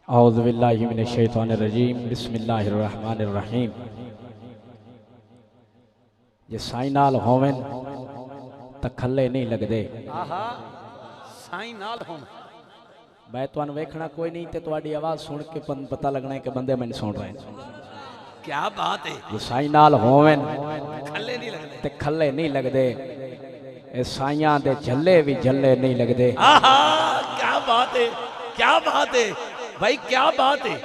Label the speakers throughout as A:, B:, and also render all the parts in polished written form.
A: औज़ु बिल्लाहि मिनश शैतानिर रजीम बिस्मिल्लाहिर रहमानिर रहीम। जे साईं नाल होवन तां खल्ले नहीं लगदे।
B: आहा साईं नाल होवन।
A: मैं तुहानू वेखना कोई नहीं ते तुहाडी आवाज़ सुन के पता लगना है कि बंदे मैनू सुन रहे हैं।
B: क्या बात है।
A: जे साईं नाल होवन
B: खल्ले नहीं लगदे
A: ते खल्ले नहीं लगदे। ए साईयां दे झल्ले भी झल्ले नहीं लगदे।
B: आहा क्या बात है, क्या बात है भाई, क्या बात है।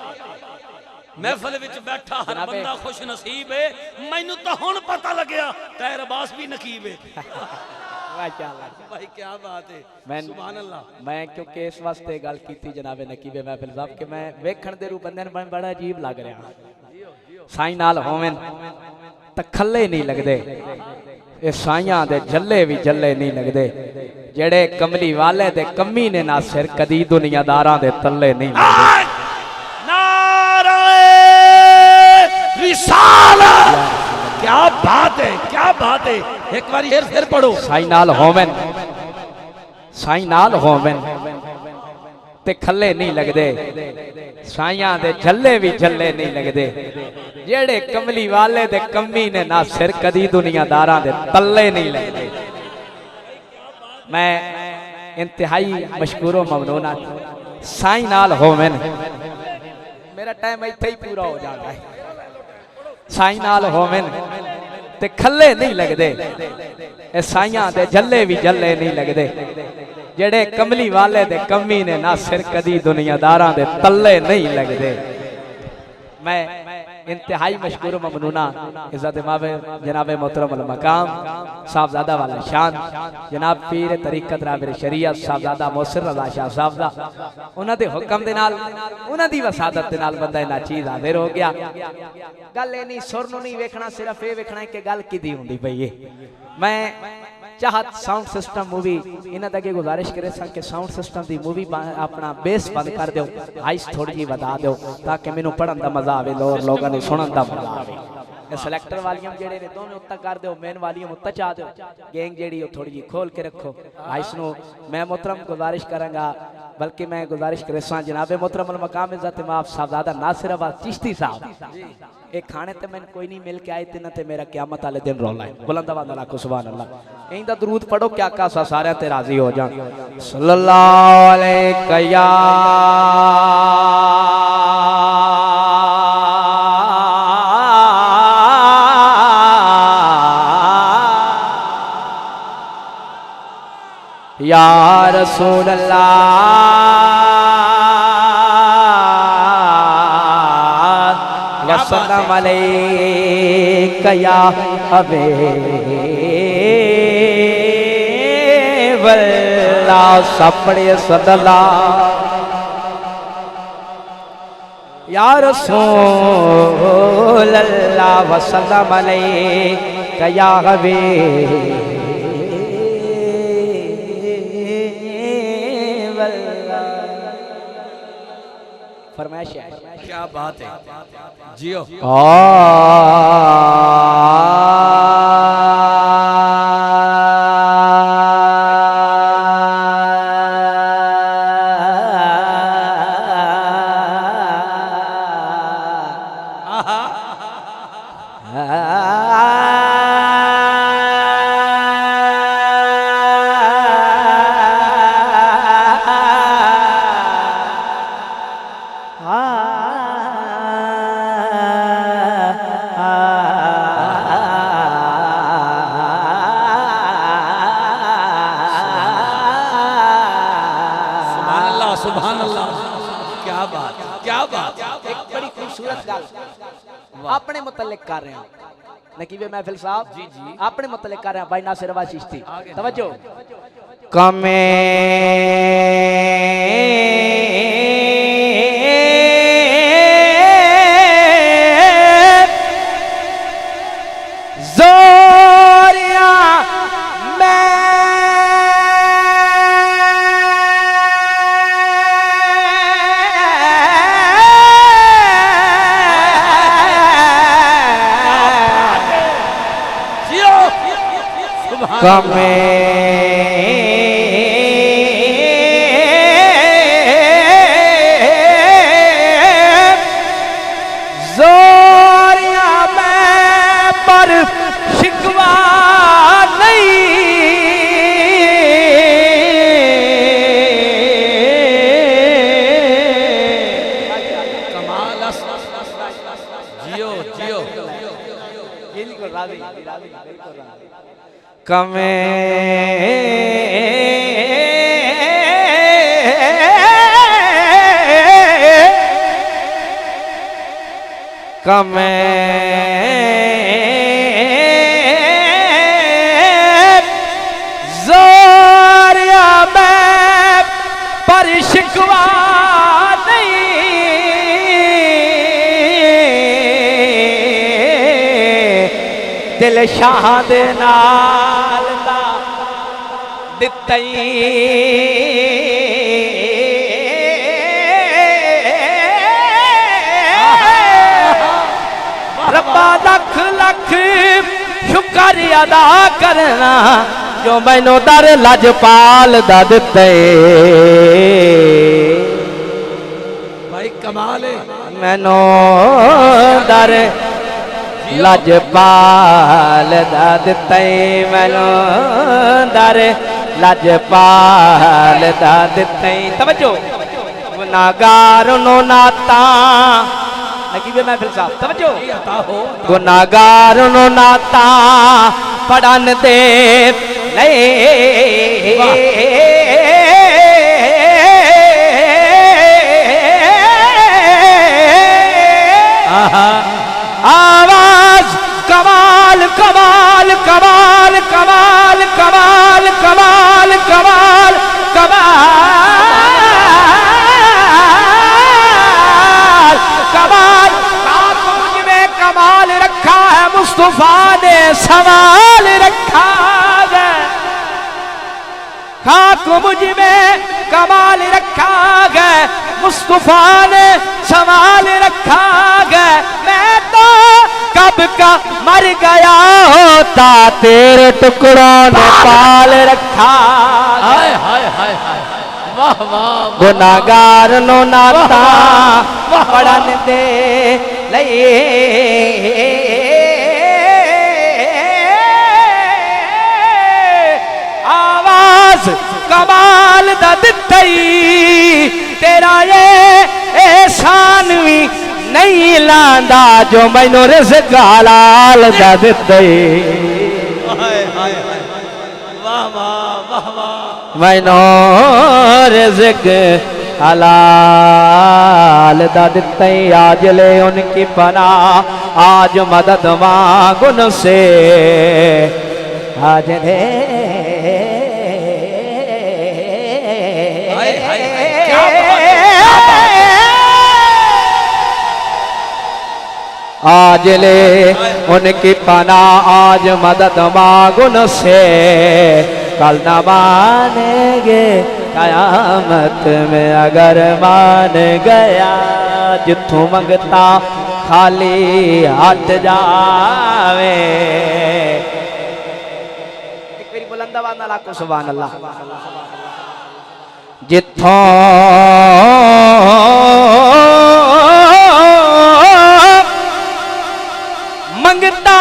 B: महफिल विच बैठा हर बंदा खुश नसीब है। मैनू तो हुण पता लग्या तैर अब्बास भी नकीब है। भाई क्या बात है, सुभान अल्लाह।
A: मैं क्योंकि इस वास्ते गल कीती जनाबे नकीबे महफिल साहब कि मैं वेखण दे रू बंदे नूं बड़ा अजीब लग रहा। साईं नाल होवन तां खल्ले नहीं लगदे। ए साईयां दे झल्ले भी झल्ले नहीं लगदे। जेड़े कमली वाले दे कमी ने ना सिर कदी दुनियादारां दे तल्ले नहीं लगदे।
B: नारे रिसालत, क्या बात है, क्या बात है। एक बार फिर पढ़ो।
A: साईं नाल होवन, साईं नाल होवन ते खल्ले नहीं लगदे। साईयां दे झल्ले भी झल्ले नहीं लगदे। जेड़े कमली वाले दे कमी ने ना सिर कदी दुनियादारां दे तल्ले नहीं लगदे। मैं इंतहाई मशकूरो ममनूना साईं नाल होवन। मेरा टाइम इत्थे ही पूरा हो जाता है। साईं नाल होवन ते खल्ले नहीं लगदे। ए साईयां दे झल्ले भी झल्ले नहीं लगदे। जेड़े कमली वाले दे कमी ने ना सिर कदी दुनियादारां दे तल्ले नहीं लगदे। मैं इंतहाई मशकूर ममनूना इज़्ज़त मावे जनाब मोहतरम अल मकाम साहबजादा वाला शान जनाब पीर तरीकत राबिर शरीयत साहबजादा मोहसिर रज़ा शाह साहब दा उन्हां दे हुक्म दे नाल उन्हां दी वसादत दे नाल बंदा इना चीज हाजिर हो गया। गल ए नहीं सुर नूं नहीं वेखना, सिर्फ ये वेखना है कि गल किदी हुंदी पई है। मैं चाहत साउंड सिस्टम मूवी इन्हां तक गुजारिश करे सा कि साउंड सिस्टम दी मूवी अपना बेस बंद कर दो, हाइस थोड़ी जी वधा दो ताकि मैनू पढ़न दा मजा आवे, लोगों ने सुनन दा मजा आवे। सिलेक्टर वालियम जेड़े ने दोवें उत्ता कर दो, मेन वालियम उत्ता चा दो, गैंग जेड़ी थोड़ी जी खोल के रखो। हाइस नू मैं मोहतरम गुजारिश करांगा, बल्कि मैं गुजारिश करे सा जनाबे मोहतरम अल मकाम इज़्ज़त माफ साहबजादा नासिर अब्बास चिश्ती साहब एक खाने ते मैंने कोई नहीं मिल के आए ते ना ते मेरा क़यामत वाले दिन रोला है। बुलंद आवाज़ नाल आखो सुभान अल्लाह। इंदा दरूद पढ़ो क्या का सारे ते राजी हो जान। सल्लल्लाहु अलैहि या या रसूल अल्लाह वसल्लम अलैका या हबीबल्लाह। सपड़े सल्लल्लाहु या रसूल अल्लाह वसल्लम अलैका या हबीबल्लाह। फरमाइश है,
B: क्या बात है जियो। सुभान अल्लाह, क्या बात, क्या बात।
A: एक बड़ी खूबसूरत गल अपने मुतल्लिक कर रहे हैं नकीबे महफिल साहब जी जी अपने मुतल्लिक कर रहे हैं भाई नासिर अब्बास चिश्ती। तवज्जो कमे कमे कमे कमे ज़ोरिया में पर शिकवा दिल शाह दे नाल दा दित्तई रब्बा लख लख शुक्र अदा करना जो मैनू दर लजपाल दा दित्ते
B: भाई कमाल है
A: मैनू दर लजपाल दा दित्ते मैनू दर लजपाल दा दित्ते तवज्जो गुनाहगार नो नाता लगी वे महफिल साहब तवज्जो गुनाहगार नो नाता पढ़न दे नहीं आवाज कमाल कमाल कमाल कमाल कमाल कमाल कमाल कमाल कमाल मुझ में कमाल रखा है मुस्तफा ने सवाल रखा है खाक मुझ में कमाल रखा गए मुस्तफा ने सवाल रखा गए मैं तो कब का मर गया होता तेरे टुकड़ों ने पाल रखा
B: हाय हाय हाय हाय वाह वाह
A: गुनाहगार नो नाता पढ़न दे लइए आवाज कमाल दा दित्तई तेरा ये एहसान भी नहीं लांदा जो मैनू रिज़्क़ हलाल दा दित्तई
B: हाय हाय हाय वाह वाह वाह वाह
A: मैनू रिज़्क़ हलाल दा दित्तई आज ले उनकी पनाह आज मदद मांगो उनसे आज ले आज ले उनकी पनाह आज मदद मांगुन से कल न मानेंगे कयामत में अगर मान गया जिथों मंगता खाली हट जावे एक बारी बुलंद आवाज़ नाल आखो सुभान अल्लाह जिथों मंगता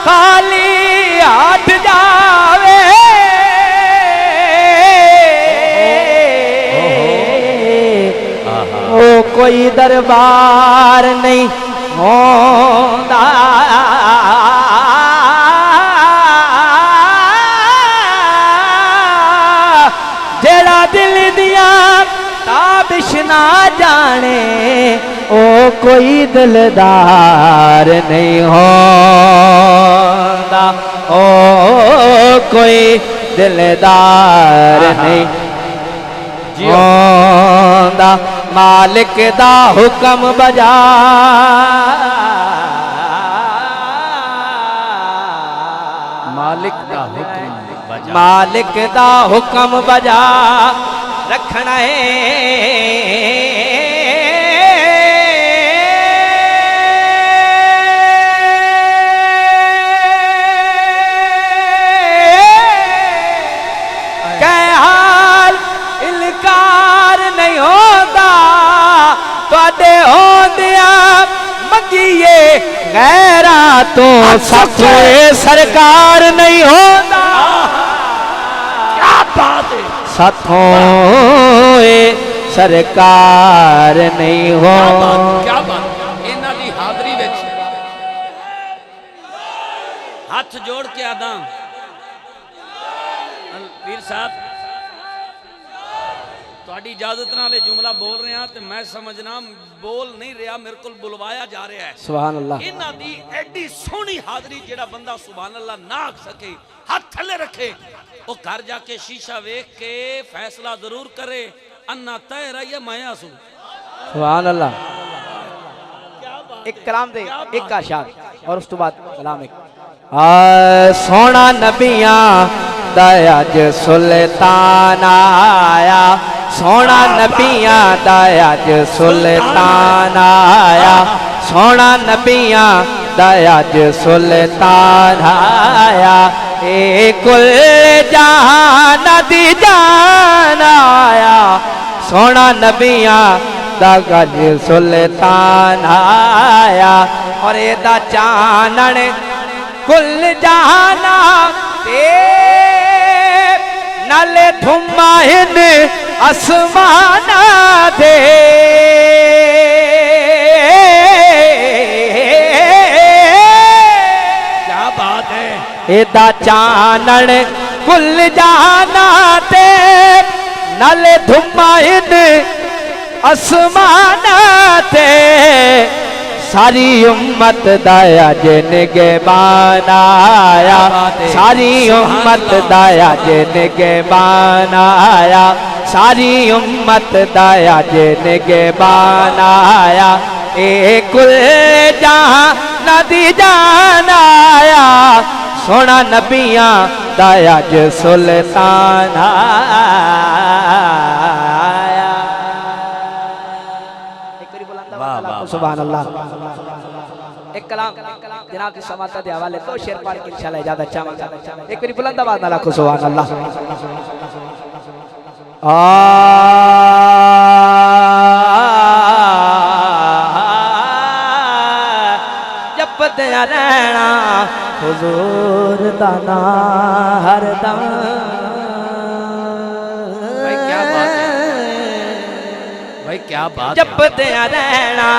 A: खाली हाथ जावे ओ कोई दरबार नहीं होंदा जेड़ा दिल दिया ताबिश ना जाने ओ कोई दिलदार नहीं होता ओ कोई दिलदार नहीं होता मालिक दा हुक्म बजा
B: मालिक दा हुक्म बजा
A: मालिक दा हुक्म बजा रखना है गैरा तो सफे सरकार नहीं होता
B: क्या बात है
A: साथों सरकार नहीं हो
B: क्या बात इन्हां दी हाज़री विच हाथ जोड़ के आदा साहब ਤੁਹਾਡੀ इजाजत नाल जुमला बोल रहे हैं तो मैं समझना बोल नहीं रहा, मेरे को बुलवाया जा रहा है।
A: सुभान अल्लाह।
B: इन्हां दी एडी सोहनी हाजरी जेड़ा बंदा सुभान अल्लाह ना आख सके, हाथ थले रखे, वो घर जाके शीशा वेख के फैसला जरूर करे, अन्ना तय रही मैं आसू।
A: सुभान अल्लाह। एक कलाम दे, एक का शार और उस तो बाद कलाम एक। सोना नबियां दयाज सुल्तान आया, सोना नबियां दयाज सुल्तान आया, सोना नबियां दयाज सुल्तान आया, ए कुल जहान दी जान आया, सोना नबियां दयाज सुल्तान आया, और एदा चानन कुल जहाना ते नाले धुमाहिन आसमान दे,
B: क्या बात है।
A: एदा चानन कुल जहाना ते नाले धुमाहिन आसमान ते, सारी उम्मत दाया जिन के बनाया, सारी उम्मत दाया जिन के बनाया, सारी उम्मत दाया जिन के बनाया, ए कुल जहां नदी जान आया, सोना नबियां दाया ज सुल्तान आया। सुभान अल्लाह। एक कलाम जनाब की समाता के हवाले तो शेर पढ़ के इंशाल्लाह इजाजत चाहूंगा। एक बार बुलंद आवाज में लाखों सुभान अल्लाह। जपते रहना हुजूर दा नाम हरदम।
B: भाई क्या बात है, भाई क्या बात।
A: जपते रहना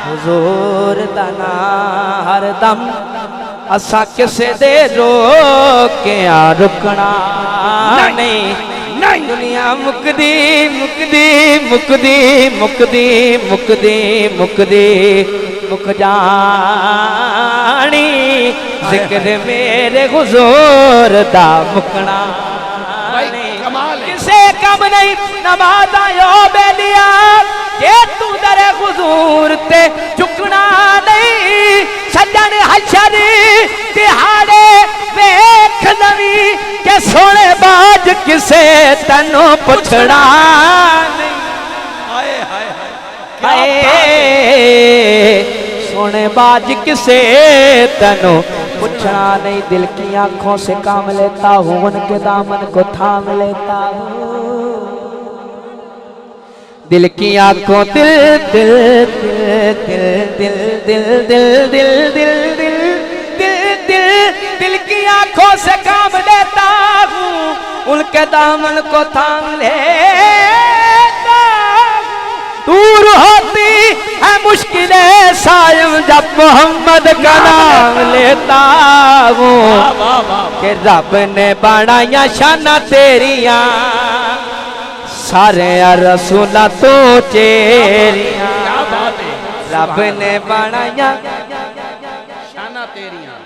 A: हुजूर दा नाम हरदम, असा किसे दे रोके रुकना नहीं, नहीं दुनिया मुकदी मुकदी मुकदी मुकदी मुकदी मुकदी मुक जानी, जिक्र मेरे हुजूर दा मुकना नहीं। किसे कम नहीं नमाज आयो बेलिया, ये तू दरे हुजूर ते झुकना नहीं, सजन हशर तिहाड़े वेख लवी के सोने बाज किसे तनु पुछड़ा नहीं।
B: हाय हाय
A: हाय सोने बाज किसे तनु पूछना नहीं, दिल की आंखों से काम लेता हूँ, उनके दामन को थाम लेता हूँ, दिल की आंखों दिल दिल दिल दिल दिल दिल दिल दिल दिल दिल दिल दिल की आंखों से काम लेता हूँ, उनके दामन को थाम लेता हूँ। दूर होती है मुश्किलें सायम जब मोहम्मद का नाम लेता हूँ, कि रब ने बनाया शाना तेरियां सारे रसूला तो चेरियां, रब ने बनाया
B: शाना तेरियां,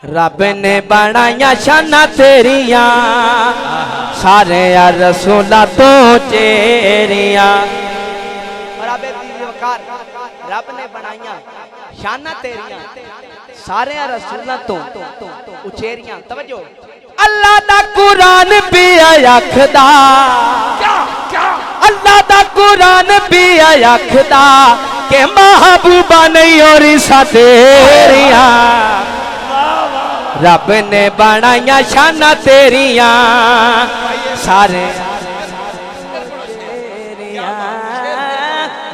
A: रब ने बनाया शाना तेरियां सारे रसूला तो चेरियां। रब ने बनाया शाना तेरियां सारे रसूला तो उचेरियां। तवज्जो अल्लाह दा कुरान भी आखदा, अल्लाह दा कुरान भी आखदा के महबूबा नहीं और तेरियां, रब ने बनाया शाना तेरियां सारे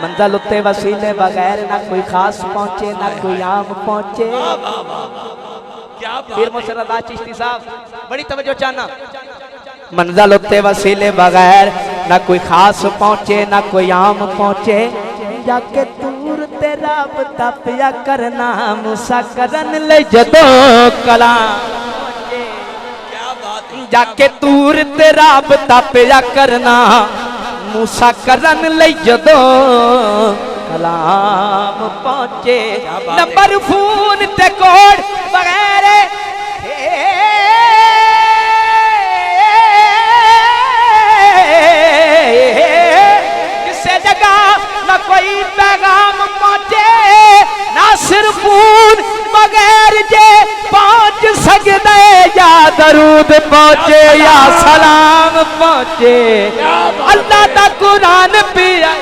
A: मंजिल उत्ते वसीले बगैर ना कोई खास पहुंचे ना कोई आम पहुंचे। फिर मुसरदा चिश्ती साहब बड़ी तवज्जो चाहना, मंजिल उत्ते वसीले बगैर ना कोई खास पहुंचे ना कोई आम पहुंचे, जाके दूर तेरा बताया करना मूसा करन ले जदों कलाम जाके तूर ते राबता पिया करना मूसा करन लई जदों कलाम पहुंचे नंबर फोन ते कोड बगैर किसे जगह ना कोई पैगाम पहुंचे ना सिर्फ फोन बगैर जे पहुंच सकते या दरूद पहुंचे या सलाम पहुंचे अल्लाह दा कुरान पिया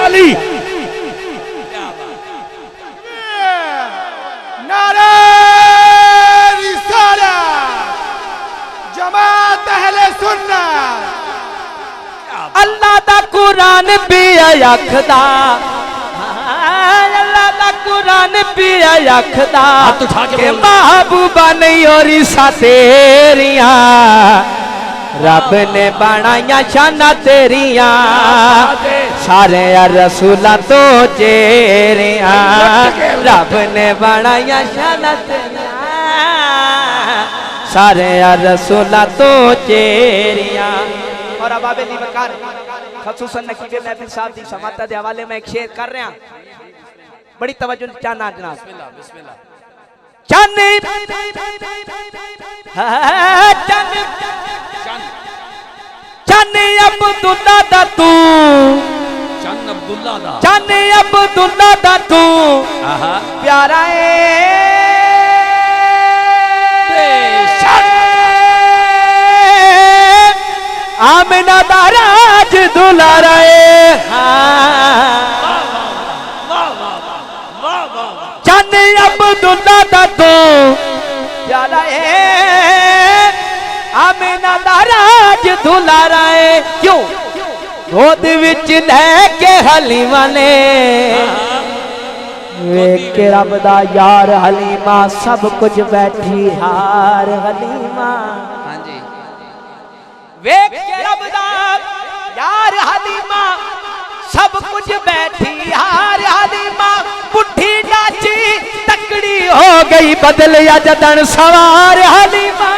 C: अली नारे रिसालत जमात अहले सुन्नत
A: अल्लाह दा कुरान पिया आखदा अल्लाह दा कुरान पिया आखदा के महबूबा नहीं और सा तेरियां रब ने बनाया शाना तेरिया सारे रसूला तो चेरिया रब ने बनाया शाना तेरिया सारे रसूला तो चेरिया। और अब आबे दी बकार खसूसन नकीबे महफिल साहब दी समाता दे हवाले में एक शेर कर रहा बड़ी तवज्जो चाहना जनाब चांद चन अब्दुल्ला दा तू
B: चन अब्दुल्ला दा
A: चन अब्दुल्ला दा तू प्यारा आमिना दा राज दुलारा चन अब्दुल्ला दा तू प्यारा आमिना दा राज दुलारा क्यों गोद विच लैके हलीमा ने वेख के रब दा यार हलीमा सब कुछ बैठी हार हलीमा
B: हां जी
A: वेख के रब दा यार हलीमा सब कुछ बैठी हार हलीमा बुढ़ी डाची तकड़ी हो गई बदल या जदन सवार हलीमा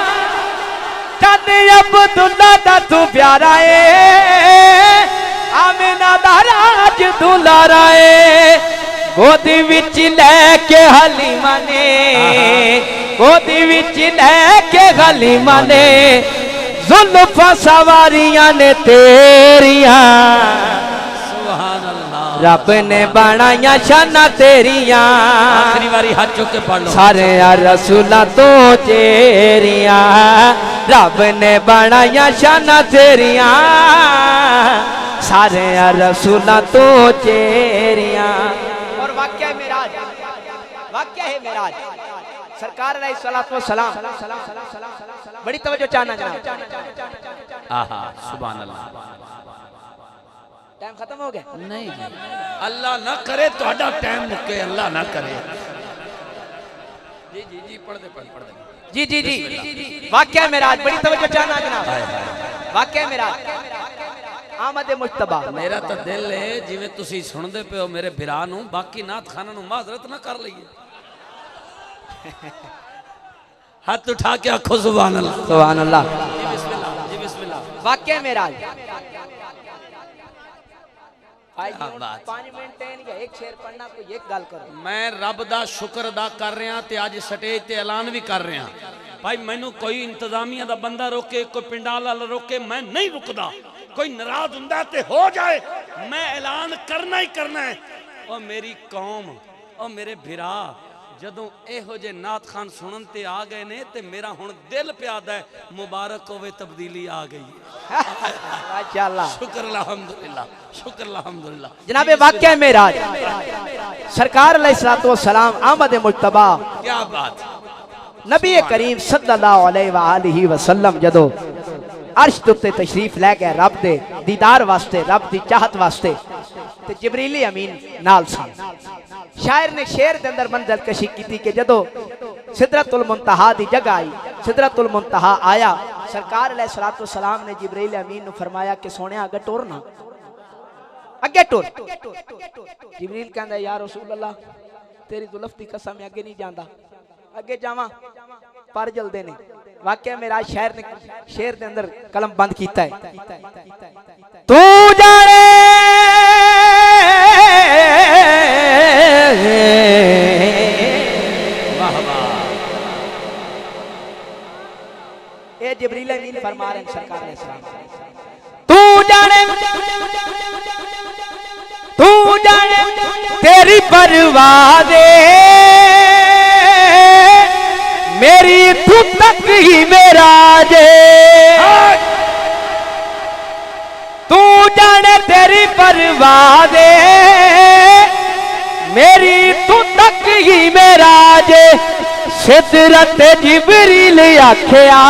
A: चन अब्दुल्ला दा तू प्यारा आमिना दा राज दुलारा गोद विच लैके हलीमा ने गोद विच लैके हलीमा ने जुल्फा सवारियां ने तेरिया
B: सुभान अल्लाह
A: रब ने बनाया शाना तेरिया
B: आखिरी बारी हाथ चुक के पढ़ लो
A: सारे रसूला तो चेरिया रब ने बनाया शाना तेरिया सारे रसूला तो चेरिया। और वाक्य मेराज वाक्य है मेराज सरकार अलैहिस्सलातु वस्सलाम बड़ी तवज्जो चाहना जनाब
B: आहा सुभान अल्लाह
A: टाइम खत्म हो गया
B: नहीं जी अल्लाह ना करे ਤੁਹਾਡਾ टाइम मुके अल्लाह ना करे जी जी जी पढ़ दे
A: जी जी जी वाक्य मेराज बड़ी तवज्जो चाहना जनाब वाक्य मेराज आमद मुश्तबा
B: मेरा तो दिल है जिवें तुसी सुनदे पे हो मेरे भिरा नु बाकी नात खाना नु माजरत ना कर लईए हाथ उठा के आखो सुभान अल्लाह
A: सुभान अल्लाह
B: जी बिस्मिल्लाह
A: वाक्य मेराज 5
B: बात।
A: मिनट एक शेर पढ़ना कोई एक गल करो
B: मैं रब दा शुक्र अदा कर रहा ते अज स्टेज ते ऐलान भी कर रहा भाई मैनू कोई इंतजामिया दा बंदा रोके कोई पिंडा वाला रोके मैं नहीं रुकदा कोई नाराज हुंदा ते हो जाए मैं ऐलान करना ही करना है। और मेरी कौम और मेरे भिरा जदों एहो जे नात खान सुनन ते आ गए ने ते मेरा हुण दिल प्यादा है मुबारक होवे तब्दीली आ गई
A: माशाअल्लाह
B: शुक्र अल्हम्दुलिल्लाह शुक्र अल्हम्दुलिल्लाह
A: जनाब वाक्य मेराज सरकार अलैहिस्सलातु वस्सलाम आमद मुश्तबा
B: क्या बात
A: नबी करीम सल्लल्लाहु अलैहि वसल्लम जदों अर्श उत्ते तशरीफ लै गए रब दे दीदार वास्ते रब दी चाहत वास्ते ते जिब्रील अमीन नाल सन शायर ने शेर दे अंदर मंजिल कशी की कि जदों सिदरतुल मुंतहा दी जगह आई सिदरतुल मुंतहा आया सरकार अलैहिस्सलातु वस्सलाम ने जिब्रील अमीन नु फरमाया कि सोने अगे टुर ना अगे टुर जिब्रील कहंदा या रसूल अल्लाह तेरी जुल्फ दी कसम अगे नहीं जांदा अगे जावां पर जलते ने वाकया मेरा शेर ने शेर के अंदर कलम बंद किया है तू जाने
B: वाह वाह
A: ये जिब्रील अमीन फरमा रहे हैं सरकार ने सलाम तू जाने तेरी परवाह दे मेरी तू तक ही मेरा जे तू जाने तेरी परवाह दे मेरी तू तक ही मेरा जे सिदरत जिब्रील आखिया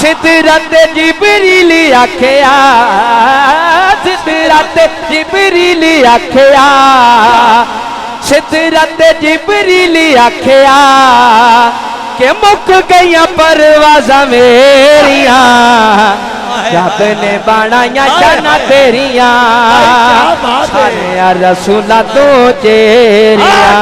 A: सिदरत जिब्रील आखिया सिदरत जिब्रील आखिया सिदरत जिब्रील आखिया के मुक गई परवाज़ां मेरिया रब ने बनाया शाना तेरिया सारे रसूला तो चेरिया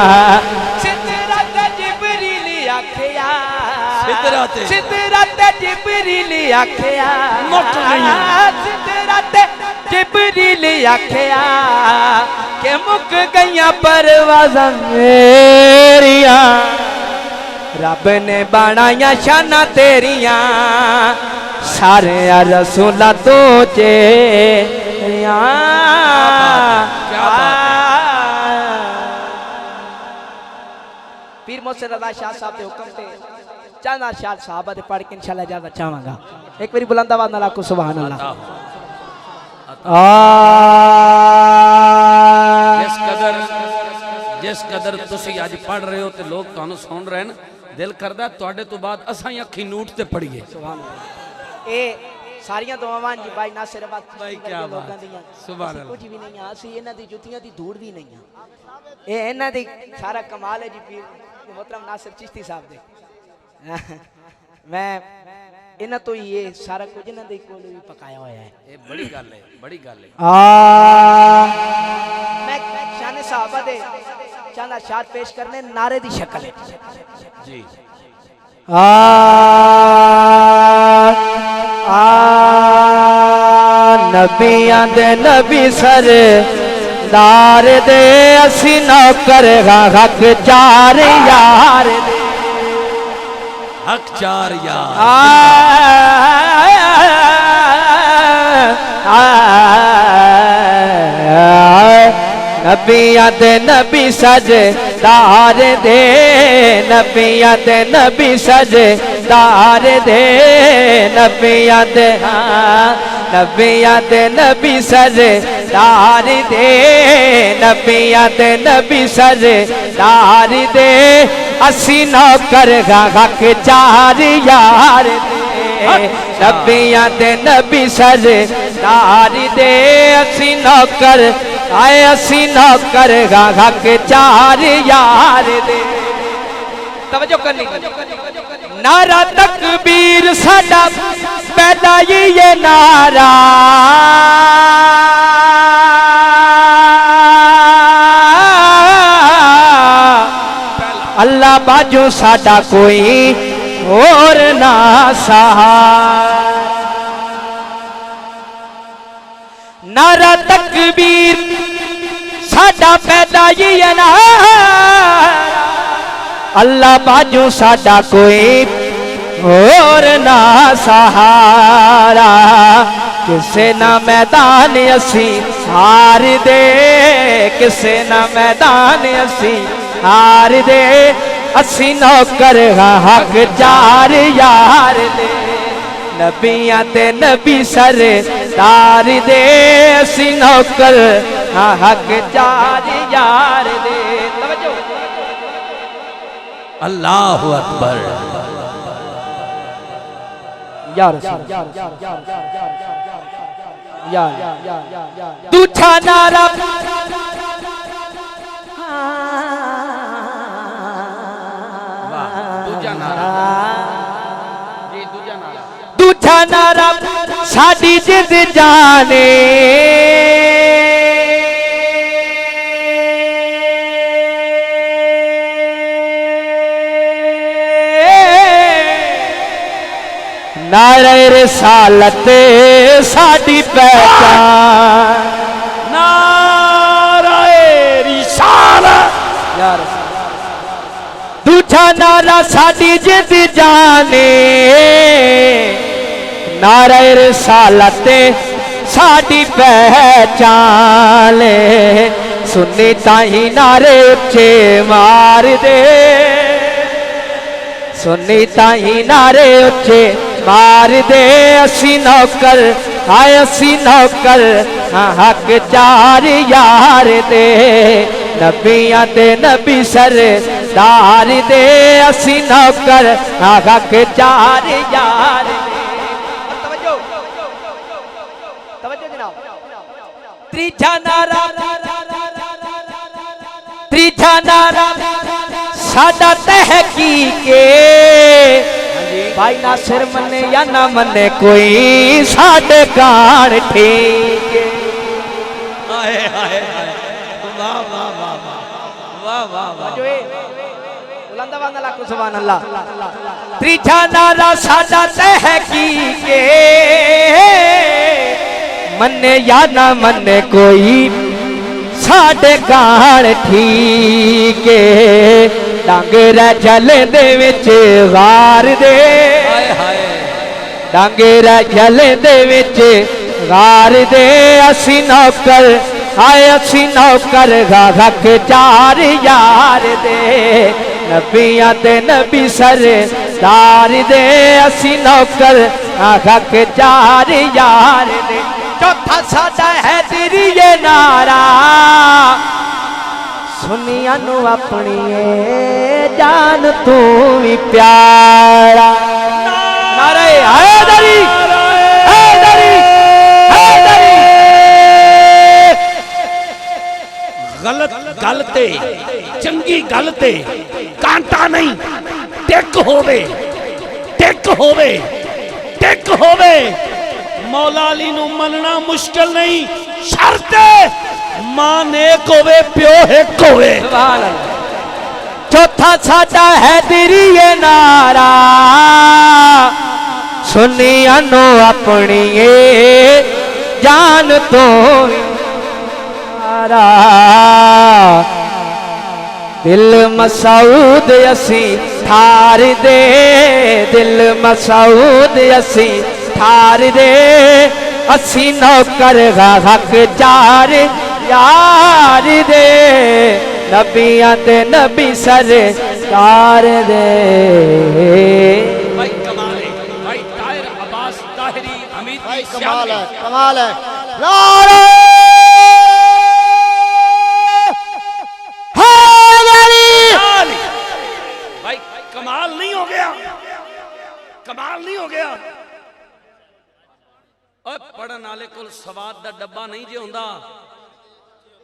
A: सिदरत जिब्रील आखिया
B: मुक गई
A: सिदरत जिब्रील आखिया के मुक गईया परवाज़ां मेरिया रब ने बनाया शाना तेरिया सारे रसूला तो चेरिया पीर मोहसिन रज़ा शाह साहब के हुक्म से चांदा शाह साहब दे पढ़ के इंशाअल्लाह इजाजत चाहांगा एक बारी बुलंद आवाज नाल आखो सुभान अल्लाह
B: जिस कदर तुसी आज पढ़ रहे हो ते लोग तुहानू सुन रहे हैं दिल करदा तुहाडे तो बाद असां ही अखी नूट ते पढ़िए
A: सुभान अल्लाह ए सारियां दुआवां जी भाई नासिर अब्बास
B: भाई क्या बात सुभान अल्लाह
A: कुछ भी नहीं आ सी इन्हां दी जुतियां दी धूड़ भी नहीं आ ए इन्हां दी सारा कमाल है जी पीर मोहतरम नासिर चिश्ती साहब दे मैं इन्हां तो ही ये सारा कुछ इन्हां दे कोल भी पकाया होया है
B: ये बड़ी गल है बड़ी गल है
A: मैं शान साहबा दे चांदा शाद पेश करने नारे दी शक्ल है
B: जी
A: नबियां दे नबी सरदार दे असी नौकर हक चार यार दे
B: हक चार यार
A: नबियां दे नबी सरदार दे नबियां दे नबी सरदार दे नबियां दे नबियां दे नबी सरदार दे नबियां दे नबी सरदार दे असी नौकर हक चार यार दे नबियां दे नबी सरदार दे असी नौकर आए असी नौकर हक चार यार दे तवज्जो करनी नारा तकबीर साडा पहला ही ये नारा अल्लाह बाजू साडा कोई और ना सहारा नारा तकबीर साडा पहला ही है नारा अल्लाह बाजू साडा कोई और ना सहारा किसे ना मैदान असी हार दे किसे ना मैदान असी हार दे असी नौकर हक चार यार दे नबियां ते नबी सरदार दे असी नौकर हक चार यार दे तवज्जो
B: अल्लाह अकबर
A: यार दूठा नारा
B: दूजा नारा जी दूजा नारा
A: दूठा नारा साडी जिद जाने नारे रिसालत साडी पहचान,
B: नारे रिसालत
A: यार दूजा नारा साडी जिद जाने, नारे रिसालत साडी पहचान, सुन्नी ताही नारे उच्चे मार दे, सुन्नी ताही नारे उच्चे मार दे, असी नौकर आए असी नौकर हक चार यार दे, नबियां दे नबी सरदार दे, असी नौकर हक चार यार दे। त्रीजा नारा, त्रीजा नारा साडा तहकीके, भाई नासिर मने या ना मने कोई साडे गान ठीक है।
B: हाय हाय वाह वाह वाह वाह वाह वाह
A: बुलंदा वांगा लाखो सुभान अल्लाह। त्रीजा नारा साडा तहकीके, मने या ना मने कोई साडे गान ठीक है, डांगरा जले दे विच गार दे, डांगरा जले दे विच गार दे, असी नौकर आए असी नौकर हक चार यार दे, नबियां दे नबी सरदार दे, असी नौकर हक चार यार दे। चौथा साडा है दिरिए नारा, सुनिया नू अपनी जान तू भी प्यारा, नारे हैदरी हैदरी हैदरी।
B: गलत गल ते चंगी गल ते कांटा नहीं, टिक होवे टिक होवे टिक होवे। मौला अली नू मनना मुश्किल नहीं, शर्त मां नेक होवे प्यो एक होवे।
A: चौथा साडा है दिरिए नारा, सुनिया नो अपनी जान तो प्यारा, दिल मसूद असी ठार दे, दिल मसूद असी ठार दे, असी नौकर हक चार यार दे, नबियां दे नबी सरदार दे।
B: भाई कमाल है, भाई ताहिर अब्बास ताहिरी हमीद
C: भाई
B: की
C: कमाल है,
B: शान
C: कमाल है। नारे हैदरी।
B: भाई कमाल नहीं हो गया, कमाल नहीं हो गया। और पढ़न वाले कोल सवाद दा डब्बा नहीं जे हुंदा,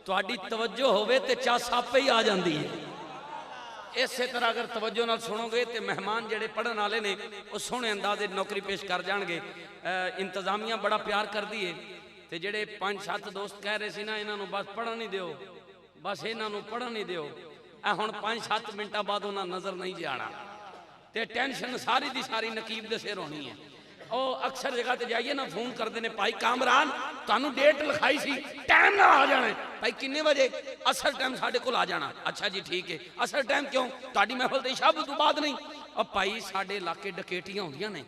B: तुहाडी तवज्जो होवे ते चस आपे ही आ जाती है। इसे तरह अगर तवज्जो नाल सुनोगे तो मेहमान जेडे पढ़न वाले ने वो सोहने अंदाजे नौकरी पेश कर जाएंगे। इंतजामिया बड़ा प्यार कर दी है, तो जेडे 5-7 दोस्त कह रहे सी ना इन्हों बस पढ़न नहीं दिओ, बस इन्हों पढ़न नहीं दिओ, हुण 5-7 मिनटां बाद उन्हां नज़र नहीं जे आना, ते टेंशन सारी दी सारी नकीब दे सिर होनी है। अक्सर जगह ते जाइए ना फोन करते हैं, भाई कामरान तुहानू डेट लिखाई सी, टाइम ना आ जाना है। भाई किन्ने बजे? असल टाइम साढ़े कोल आ जाना। अच्छा जी ठीक है, असल टाइम क्यों? तुहाडी महफिल ते इशा तो बाद नहीं। अब भाई साढ़े इलाके डकैतियां होंदियां ने,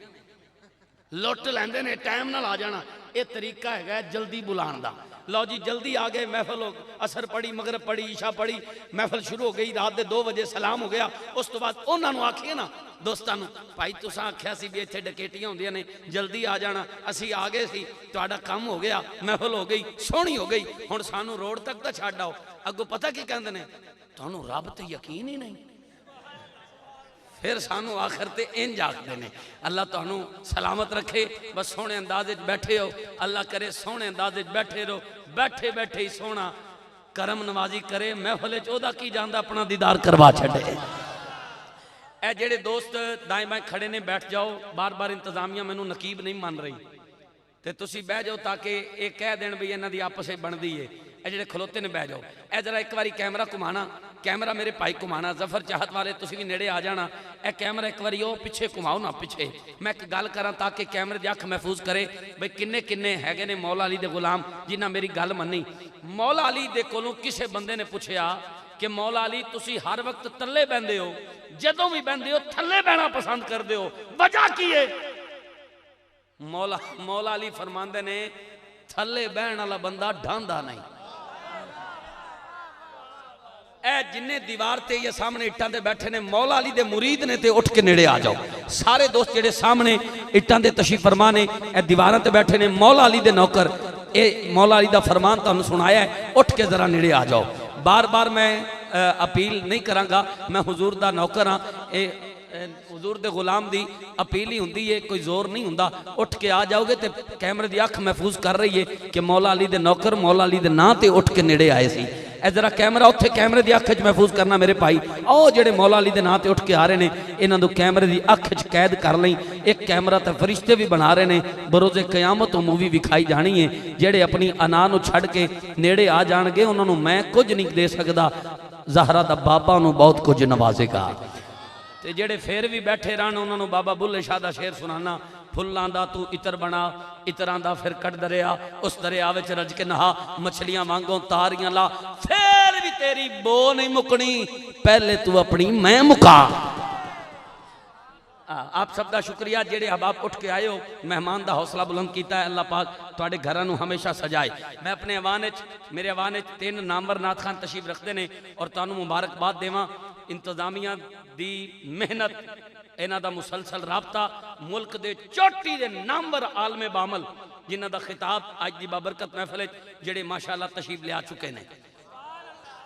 B: लुट लैंदे ने, टाइम नाल आ जाना। ये तरीका है जल्दी बुलाने का। लो जी जल्दी आ गए, महफिल हो असर पढ़ी, मगरब पढ़ी, ईशा पढ़ी, महफिल शुरू हो गई, रात के 2 बजे सलाम हो गया। उस तो बाद उन्होंने आखिए ना दोस्तों, भाई तुसा आख्या सी भी इत्थे डकैतियां होंदियां ने, जल्दी आ जाना। असी आ गए सी, तुहाडा काम हो गया, महफिल हो गई, सोहनी हो गई, हुण सानू रोड तक तो छड्ड आओ। अगों पता की कहंदे ने, तुहानू रब ते यकीन ही नहीं। फिर सानू आखिर ते इंज आखदे ने, अल्लाह तुहानू सलामत रखे, बस सोहने अंदाज बैठे हो, अल्लाह करे सोहने अंदाज बैठे रहो, बैठे बैठे ही सोना करम नवाजी करे, महफिल च ओदा की जांदा अपना दीदार करवा छड़े। ए जेड़े दोस्त दाएं बाएं खड़े ने बैठ जाओ, बार बार इंतजामिया मैनू नकीब नहीं मान रही, तो तुसी बह जाओ ताकि ये कह देन भी इन्हां दी आपस में बनदी है। ए जेड़े खलोते ने बह जाओ। ए जरा एक बारी कैमरा घुमाना कैमरा मेरे भाई घुमाना, जफर चाहत वाले तुसी भी नेड़े आ जाना। यह कैमरा एक बारी वो पिछे घुमाओ ना, पिछे मैं एक गल करा ताकि कैमरे की अख महफूज करे बई किन्ने किन्ने हैगे ने मौला अली दे गुलाम जिन्हें मेरी गल मनी। मौला अली दे कोलों किसी बंदे ने पूछया कि मौला अली तुसी हर वक्त तले बहंदे हो, जदों भी बहंदे हो थले बहना पसंद करते हो, वजह की है? मौला अली फरमांदे ने थले बहन वाला बंदा ढांदा नहीं। ए जिन्ने दीवार ते या सामने इट्टां ते बैठे ने मौला अली दे मुरीद ने ते उठ के नेड़े आ जाओ। सारे दोस्त जेडे सामने इट्टां ते तशरीफ फरमा ने, ए दीवारां ते बैठे ने मौला अली दे नौकर, ए मौला अली दा फरमान तुहानू सुनाया है, उठ के जरा नेड़े आ जाओ। बार बार मैं अपील नहीं करांगा, मैं हुजूर दा नौकर हाँ, हुजूर दे गुलाम दी अपील ही हुंदी है, कोई जोर नहीं हुंदा। उठ के आ जाओगे तो कैमरे की अख महफूज कर रही है कि मौला अली दे नौकर मौला अली दे नां ते उठ के नेड़े आए सी। ए जरा कैमरा उत्थे कैमरे की अख च महफूज करना मेरे भाई। ओ जेडे मौला अली दे नां ते उठ के आ रहे ने, इन्हां नूं कैमरे की अख च कैद कर लई। एक कैमरा तो फरिश्ते भी बना रहे ने, बरोज़े क़यामत तो मूवी विखाई जानी है। जेडे अपनी अना नूं छड़ के नेड़े आ जाणगे उन्हां नूं मैं कुछ नहीं दे सकदा, ज़हरा दा बाबा उन्होंने बहुत कुछ नवाजेगा। ते जेडे फिर भी बैठे रहन उन्होंने बाबा बुल्ले शाह दा शेर सुनाना, फुल्लां दा तू इतर बना, इतरां दा फिर कट दरिया, उस दरिया विच रज के नहा, मछलियां वांगों तारियां ला, फिर भी तेरी बो नहीं मुकनी, पहले तू अपनी मैं मुका। आप सब का शुक्रिया जेडे अहबाब उठ के आए हो, मेहमान का हौसला बुलंद किया है। अल्लाह पाक तुहाडे घरां नूं हमेशा सजाए। मैं अपने अवान मेरे अवान 3 नामवर नात खान तशरीफ रखते हैं और तुहानू मुबारकबाद देवां। इंतजामिया दी मेहनत, इन्हां दा मुसलसल राबता, मुल्क दे चोटी दे नामवर आलमे बामल जिन्हां दा खिताब अज दी बाबरकत महफिल जेडे माशाअल्लाह तशरीफ ले आ चुके हैं।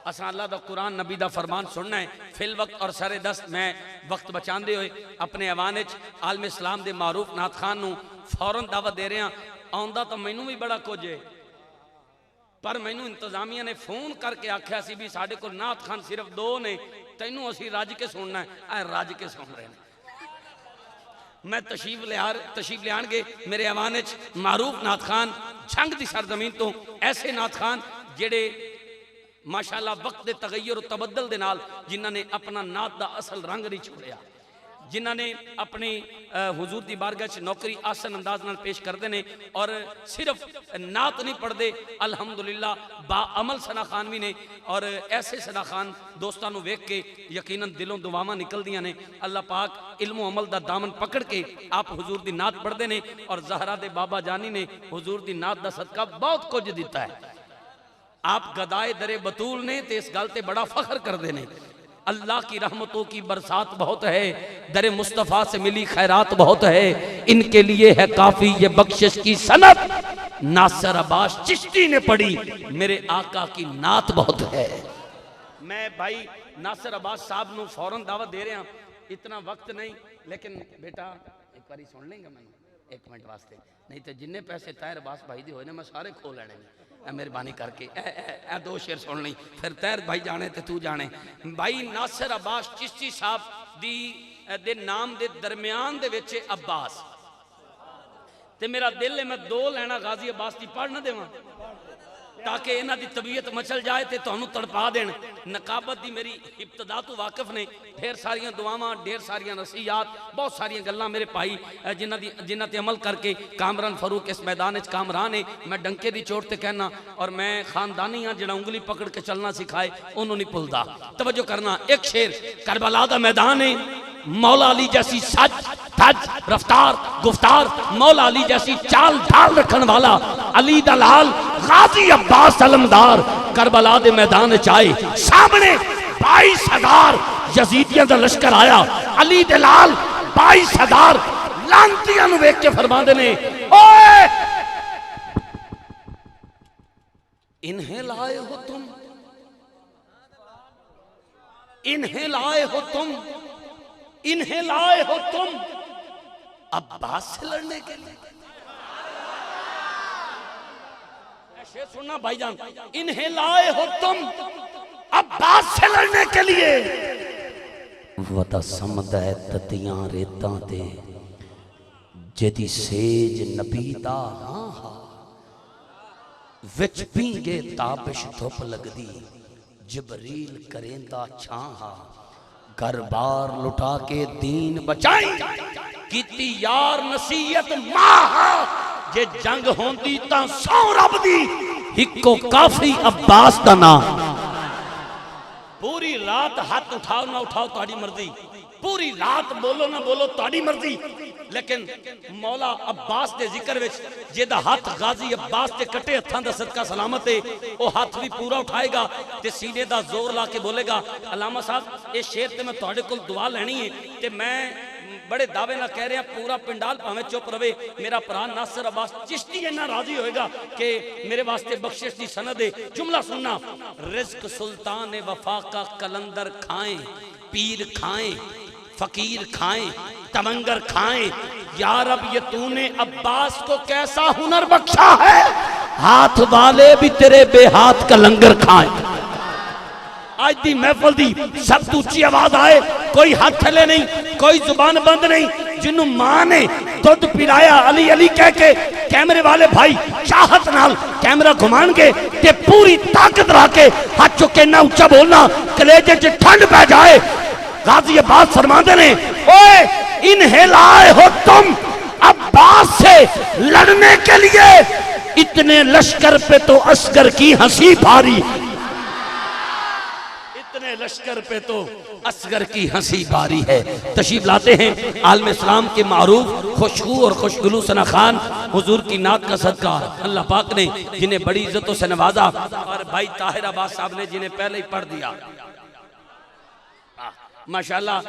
B: असा अल्लाह दा कुरान नबी दा फरमान सुनना है फिल वक्त और सरे दस्त। मैं वक्त बचाते हुए अपने अवान आलम इस्लाम के मारूफ नात खान नूं फौरन दावत दे रहा। आउंदा तो मैनू भी बड़ा कुछ है, पर मैनू इंतजामिया ने फोन करके आख्या सी भी साडे कोल नात खान सिर्फ 2 ने, तैनू असी रज के सुनना है। रज के सुन रहे हैं। मैं तशरीफ लियाणगे मेरे अवान मारूफ नात खान जंग की सरजमीन तो, ऐसे नात खान जेडे माशाअल्लाह वक्त के तगैर तबदल दे नाल जिन्हां ने अपना नात का असल रंग नहीं छोड़िया, जिन्हां ने अपनी हुजूर की बारगाह च नौकरी आसन अंदाज नाल पेश करते हैं और सिर्फ नात नहीं पढ़ते, अल्हम्दुलिल्लाह बाअमल सना खान भी ने। और ऐसे सना खान दोस्तों को वेख के यकीनन दिलों दुआवां निकलदियां ने। अल्लाह पाक इल्मो अमल का दामन पकड़ के आप हुजूर की नात पढ़ते हैं और ज़हरा दे बाबा जानी ने हुजूर की नात का सदका बहुत कुछ दिता है। आप गदाए दरे बतूल ने तो इस गल ते बड़ा फख्र करते हैं। अल्लाह की रहमतों की बरसात बहुत है, दरे मुस्तफ़ा से मिली खैरात बहुत है, इनके लिए है काफी ये बख्शिश की सनत, नासिर अब्बास चिश्ती ने पढ़ी मेरे आका की नात बहुत है। मैं भाई नासिर अब्बास साहब नूं फौरन दावत दे रहा। इतना वक्त नहीं, लेकिन बेटा एक बारी सुन लेंगे मैनू 1 मिनट वास्ते, नहीं तो जिन्ने पैसे ताहिर अब्बास भाई दे होए ने मैं सारे खो लेने। मेहरबानी करके ए 2 शेर सुन ली, फिर ताहिर भाई जाने तो तू जाने। भाई नासिर अब्बास चिश्ती साहब दे नाम दे दरम्यान दे विच अब्बास ते मेरा दिल है मैं 2 लाइना गाजी अब्बास की पढ़ न देवां ताकि इन्हां दी तबीयत मचल जाए तो तुहानू तड़पा देन। नकाबत दी मेरी इब्तदा तो वाकिफ ने, ढेर सारियां दुआवां, ढेर सारियां नसीहत, बहुत सारियां गल्लां मेरे भाई जिन्हां ते अमल करके कामरान फरूक इस मैदान च कामरान है। मैं डंके की चोट ते कहना और मैं खानदानी हाँ जिहड़ा उंगली पकड़ के चलना सिखाए उन्होंने नहीं भुलदा। तवज्जो करना, एक शेर करबला दा मैदान है, मौला अली जैसी सच धज रफ्तार गुफ्तार, मौला अली जैसी चाल ढाल रखने वाला अली दलाल गाजी अब्बास अलमदार करबला दे मैदान च आए। सामने 22,000 यजीदियां दा लश्कर आया, अली दलाल 22,000 लांतियां नूं वेख के फरमांदे ने, ओए इन्हें लाए हो तुम, इन्हें लाए हो तुम, इन्हें लाए हो तुम अब्बास से लड़ने के लिए। शेर सुनना भाईजान, इन्हें लाए हो तुम अब्बास से लड़ने के लिए। वता समदा है ततियां रेतां ते जेदी सेज नबीदा हाँ हाँ विच पींगे ताबिश धुप लगदी जबरील करेंदा छाहा घर बार लुटा के दीन बचाई कीती यार नसीहत माहा जे जंग होंदी तां सौ रब दी हिको काफी अब्बास दा नाम पूरी रात हाथ उठाओ ना उठाओ ताड़ी मर्जी पूरी रात बोलो ना बोलो ताड़ी मर्जी लेकिन मौला अब्बास के जिक्र विच जेदा हाथ गाजी अब्बास के कटे हत्थां दा सदका सलामत है वो हाथ भी पूरा उठाएगा ते सीने दा जोर ला के बोलेगा। अलामा साहब ये शेर ते मैं तुहाडे कोल दुआ लैनी है ते मैं बड़े दावे ना कह रहा पूरा पिंडाल भावें चुप रवे मेरा भरा नासिर अब्बास चिश्ती इन्ना राजी होएगा कि मेरे वास्ते बख्शिश की सनद है। जुमला सुनना रिज़्क सुल्तान वफा का कलंदर खाएं पीर खाएं फकीर खाएं तमंगर खाएं यार अब ये तूने अब्बास को कैसा हुनर बख्शा है हाथ वाले भी तेरे बेहाथ का लंगर खाएं। आज दी महफिल दी सब ऊंची आवाज आए कोई हाथ थले नहीं कोई जुबान बंद नहीं जिन्हों मां ने दुध पिलाया अली अली कह के कैमरे वाले भाई चाहत नाल कैमरा घुमाएंगे ते पूरी ताकत रख के हाथ चुके ना ऊंचा बोलना कलेजे च ठंड पै जाए। गाजी अब्बास फरमाते ने ओए इन्हें लाए हो तुम अब्बास से लड़ने के लिए इतने लश्कर पे तो असगर की हंसी भारी लश्कर पे तो असगर की हंसी बारी है। तशरीफ लाते हैं आलम इस्लाम के मारूफ खुशबू और खुशगुलू सना खान हुजूर की नात का सदका अल्लाह पाक ने जिन्हें बड़ी इज्जतों से नवाजा और भाई ताहिर अब्बास साहब ने जिन्हें पहले ही पढ़ दिया माशाल्लाह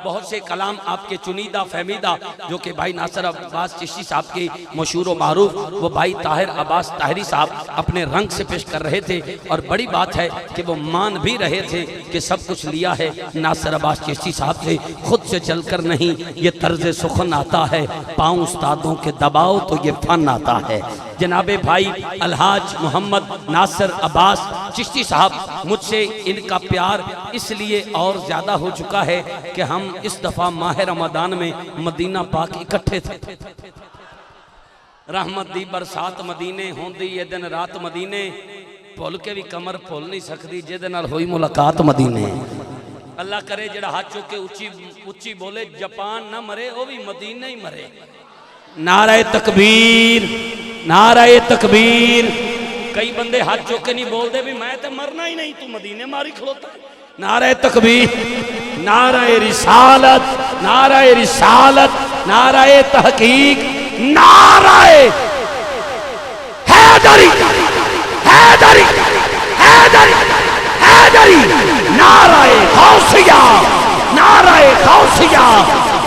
B: बहुत से कलाम आपके चुनीदा फहमीदा जो कि भाई नासिर अब्बास चिश्ती साहब के मशहूर व मारूफ वो भाई ताहिर अब्बास ताहिरी साहब अपने रंग से पेश कर रहे थे और बड़ी बात है कि वो मान भी रहे थे कि सब कुछ लिया है नासिर अब्बास चिश्ती साहब से खुद से चलकर नहीं ये तर्ज सुखन आता है पाँव उस्तादों के दबाव तो ये फन आता है। जनाबे भाई अलहाज मोहम्मद नासिर अब्बास चिश्ती साहब मुझसे इनका प्यार इसलिए और ज़्यादा हो चुका है कि हम इस दफ़ा माह रमदान में मदीना पाक इकट्ठे थे। रहमत दी बरसात मदीने होंदी ये दिन रात मदीने भुल के भी कमर भुल नहीं सकती जिहदे नाल होई मुलाकात मदीने। अल्लाह करे जड़ा हाथ चुक के उच्ची उच्ची बोले जापान ना मरे वो भी मदीने ही मरे। नारे तकबीर नारे तकबीर। कई बंदे हाथ चुक के नहीं बोलते भी मैं तो मरना ही नहीं तू मदीने मारी खलोता। नारे तकबीर नारे रिसालत नारे रिसालत नारे तहकीक नारे हैदरी हैदरी हैदरी हैदरी नारे गौसिया नारे गौसिया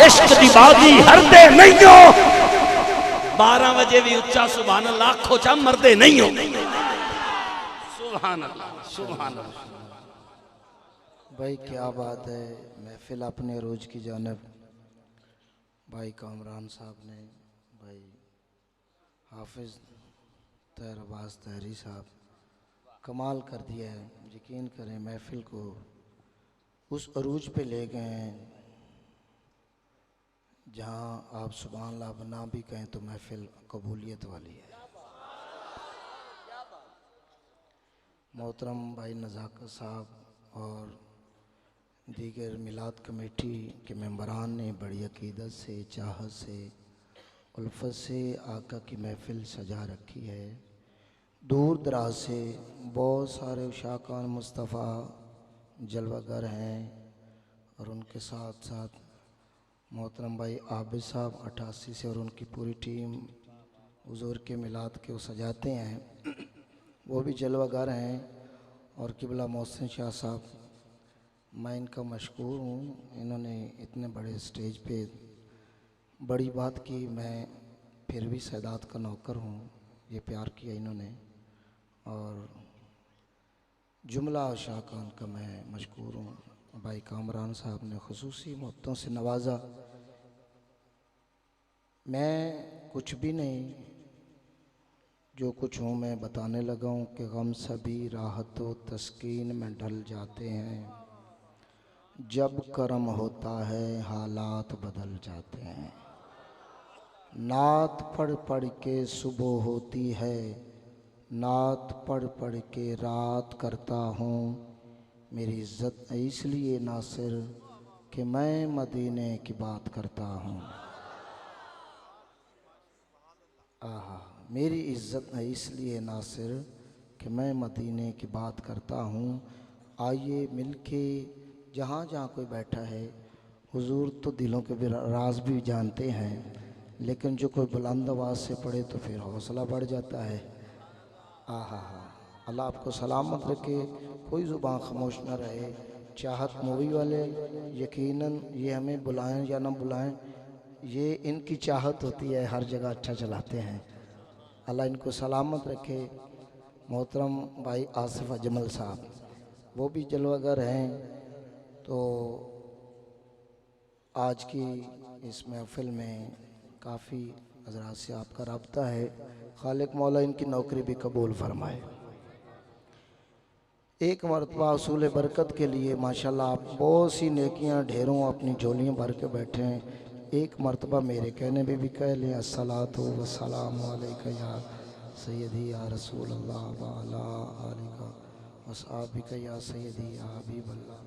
B: इश्क दी बाजी हरदे नहीं हो 12 बजे भी उच्चा सुभान अल्लाह खोचा मरदे नहीं हो। सुभान अल्लाह सुभान अल्लाह।
D: भाई क्या बात है महफिल अपने रोज की जानब भाई कामरान साहब ने भाई हाफिज ताहिर अब्बास ताहिरी साहब कमाल कर दिया है। यकीन करें महफिल को उस अरूज पे ले गए हैं जहाँ आप सुभान अल्लाह ना भी कहें तो महफिल कबूलियत वाली है। मोहतरम भाई नज़ाकत साहब और दीगर मिलाद कमेटी के मेंबरान ने बड़ी अकीदत से चाहत से उल्फत से आका की महफिल सजा रखी है। दूर दराज से बहुत सारे उशाकान मुस्तफ़ा जलवागर हैं और उनके साथ साथ मोहतरम भाई आबिद साहब 88 से और उनकी पूरी टीम हुजूर के मिलाद के वो सजाते हैं वो भी जलवागर हैं। और किबला मोहसिन शाह साहब मैं इनका मशकूर हूँ। इन्होंने इतने बड़े स्टेज पे बड़ी बात की। मैं फिर भी सदात का नौकर हूँ। ये प्यार किया इन्होंने और जुमला शाहकान का मैं मशकूर हूँ। भाई कामरान साहब ने खुसूसी मोहब्बतों से नवाजा। मैं कुछ भी नहीं जो कुछ हूँ मैं बताने लगा हूँ कि गम सभी राहत व तस्कीन में ढल जाते हैं। जब करम होता है हालात बदल जाते हैं। नात पढ़ पढ़ के सुबह होती है, नात पढ़ पढ़ के रात करता हूँ। मेरी इज्जत है इसलिए नासिर कि मैं मदीने की बात करता हूँ। आहा, मेरी इज्जत है इसलिए नासिर कि मैं मदीने की बात करता हूँ। आइए मिलके जहाँ जहाँ कोई बैठा है, हुजूर तो दिलों के राज भी जानते हैं, लेकिन जो कोई बुलंद आवाज़ से पढ़े तो फिर हौसला बढ़ जाता है। आहा, अल्लाह आपको सलामत रखे, कोई ज़ुबान खामोश न रहे। चाहत मूवी वाले यकीनन ये हमें बुलाएं या ना बुलाएं, ये इनकी चाहत होती है, हर जगह अच्छा चलाते हैं। अल्लाह इनको सलामत रखे। मोहतरम भाई आसिफ अजमल साहब वो भी जलवागर हैं, तो आज की इस महफिल में काफ़ी हज़रात से आपका रब्ता है। खालिक मौला इनकी नौकरी भी कबूल फरमाए। एक मरतबा असूल बरकत के लिए माशाल्लाह आप बहुत सी नेकियां ढेरों अपनी झोलियां भर के बैठे हैं। एक मरतबा मेरे कहने पे भी कह लें अस्सलातु वस्सलामु अलैका या सय्यदी या रसूल अल्लाह व अला आलिका व सहाबिका या सय्यदी या हबीब अल्लाह।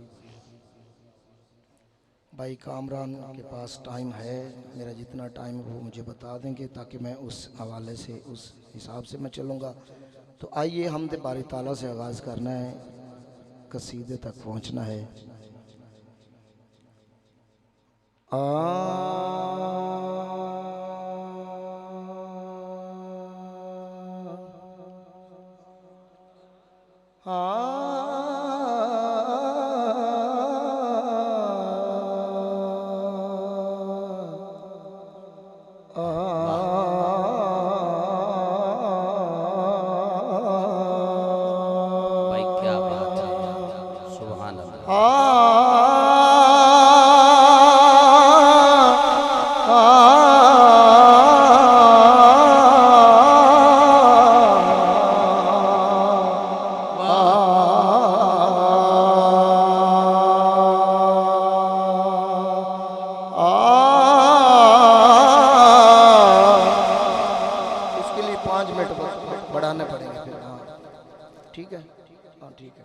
D: भाई कामरान के पास टाइम है, मेरा जितना टाइम वो मुझे बता देंगे ताकि मैं उस हवाले से उस हिसाब से मैं चलूँगा। तो आइए हमद बारी ताला से आगाज़ करना है, कसीदे तक पहुँचना है।
B: भाई क्या बात है, सुभान अल्लाह।
D: उसके लिए 5 मिनट बढ़ाने पड़ेंगे फिर। हाँ ठीक है, हाँ ठीक है।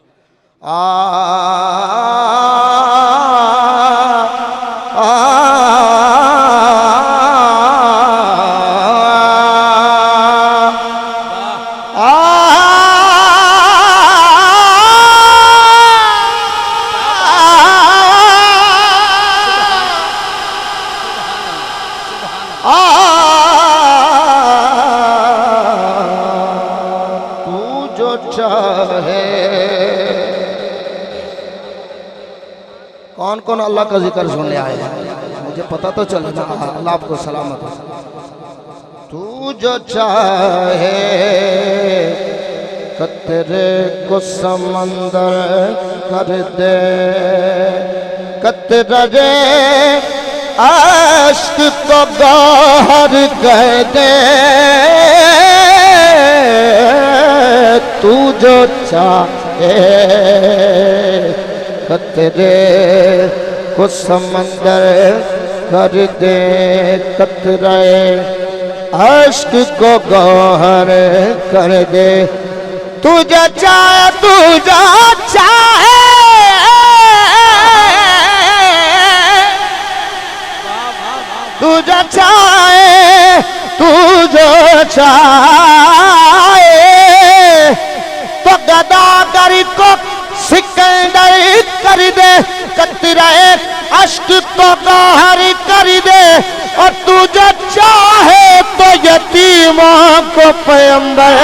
D: तू जो चाहे। कौन कौन अल्लाह का जिक्र सुनने आए हैं, मुझे पता तो चले ना। अल्लाह आपको सलामत हो। तू जो चाहे कतरे को समंदर कर दे, कतरे अश्क को गौहर कह दे। तू जो चाहे कतरे को समंदर कर दे, कतरे अश्क को गौहर कर दे। तू जो चाहे, तू जो चाहे, तू जो चाहे, तू जो चाहे तो गदागर को सिकंदर कर दे, कतरे अश्क को गौहर कर दे। और तू जो चाहे तो यतीमों को पैगंबर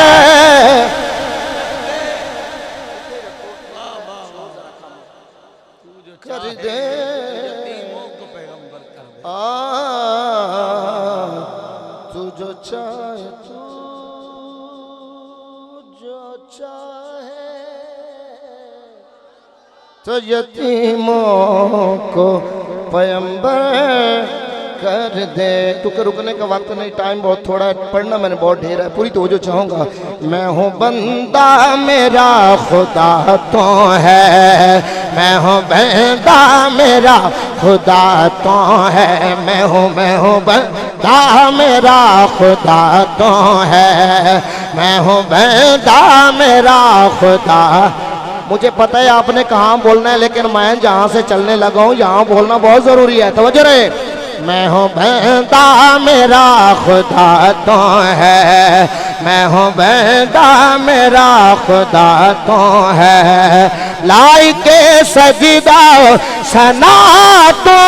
D: कर दे। तू जो चाहे, तू जो चाहे तो यतीमों को पैगंबर कर दे। क्योंकि रुकने का वक्त नहीं, टाइम बहुत थोड़ा है, पढ़ना मैंने बहुत ढेर है, पूरी तो जो चाहूँगा। मैं हूँ बंदा मेरा खुदा तो है, मैं हूँ बंदा मेरा खुदा तो है। मैं हूँ बंदा मेरा खुदा तो है, मैं हूँ बंदा मेरा खुदा मुझे पता है आपने कहाँ बोलना है, लेकिन मैं जहाँ से चलने लगा हूँ यहाँ बोलना बहुत जरूरी है। तवज्जो रहे। मैं हूँ बंदा मेरा खुदा तो है, मैं हूँ बंदा मेरा खुदा तो है, लाइके सजदा सना तो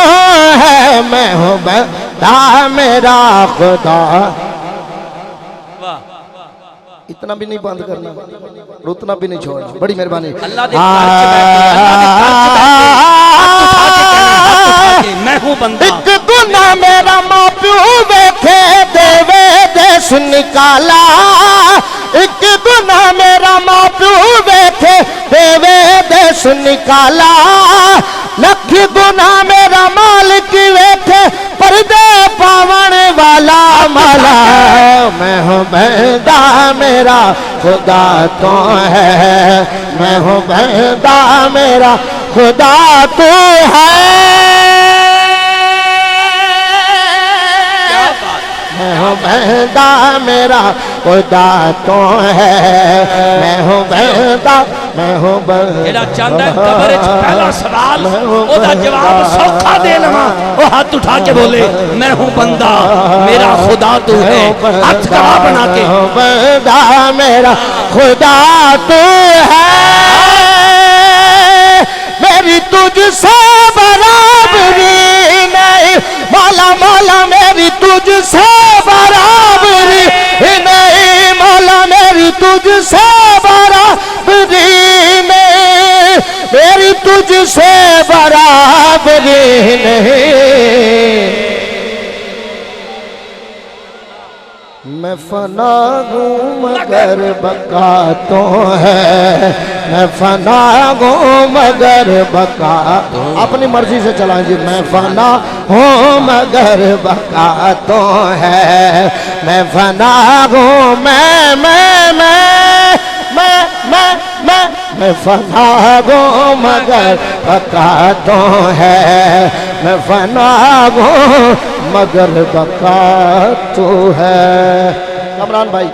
D: है, मैं हूँ बंदा मेरा खुदा।
B: वाह
D: इतना भी नहीं बंद करना, उतना भी नहीं छोड़ना, बड़ी मेहरबानी।
B: अल्लाह दे घर च बैठे, अल्लाह दे घर च बैठे, मैं हूं बंदा।
D: एक गुना मेरा माँ प्यो बैठे देवे देश निकाला, एक गुना मेरा माँ प्यो बैठे देवे देश निकाला, लख गुना मेरा मालिक बैठे पर्दे पावन वाला माला, मैं हूँ बंदा मेरा खुदा तो है, मैं हूँ बंदा मेरा खुदा तो है, मैं हूँ बंदा मेरा खुदा तो है, मैं हूँ बंदा, मैं हूँ बंदा।
B: जेड़ा चांदा है कब्र च पहला सवाल ओदा जवाब सौखा दे लवा, ओ हाथ उठा के बोले मैं हूँ बंदा मेरा खुदा तू है, हाथ खड़ा बना के
D: बंदा मेरा खुदा तू है, मेरी तुझसे बराबरी नहीं मौला, मौला मेरी तुझसे बराबरी नहीं मौला, मेरी तुझसे बराबरी नहीं, मेरी तुझसे बराबरी नहीं। मैं फना हूँ मगर बका तो है, मैं फना हूँ मगर बका, अपनी मर्जी से चलाएं जी। मैं फना हूँ मगर बका तो है, मैं फना हूँ मैं फना हूँ मगर बका तो है, मैं फना हूँ मगर बका तो है। कमरान भाई,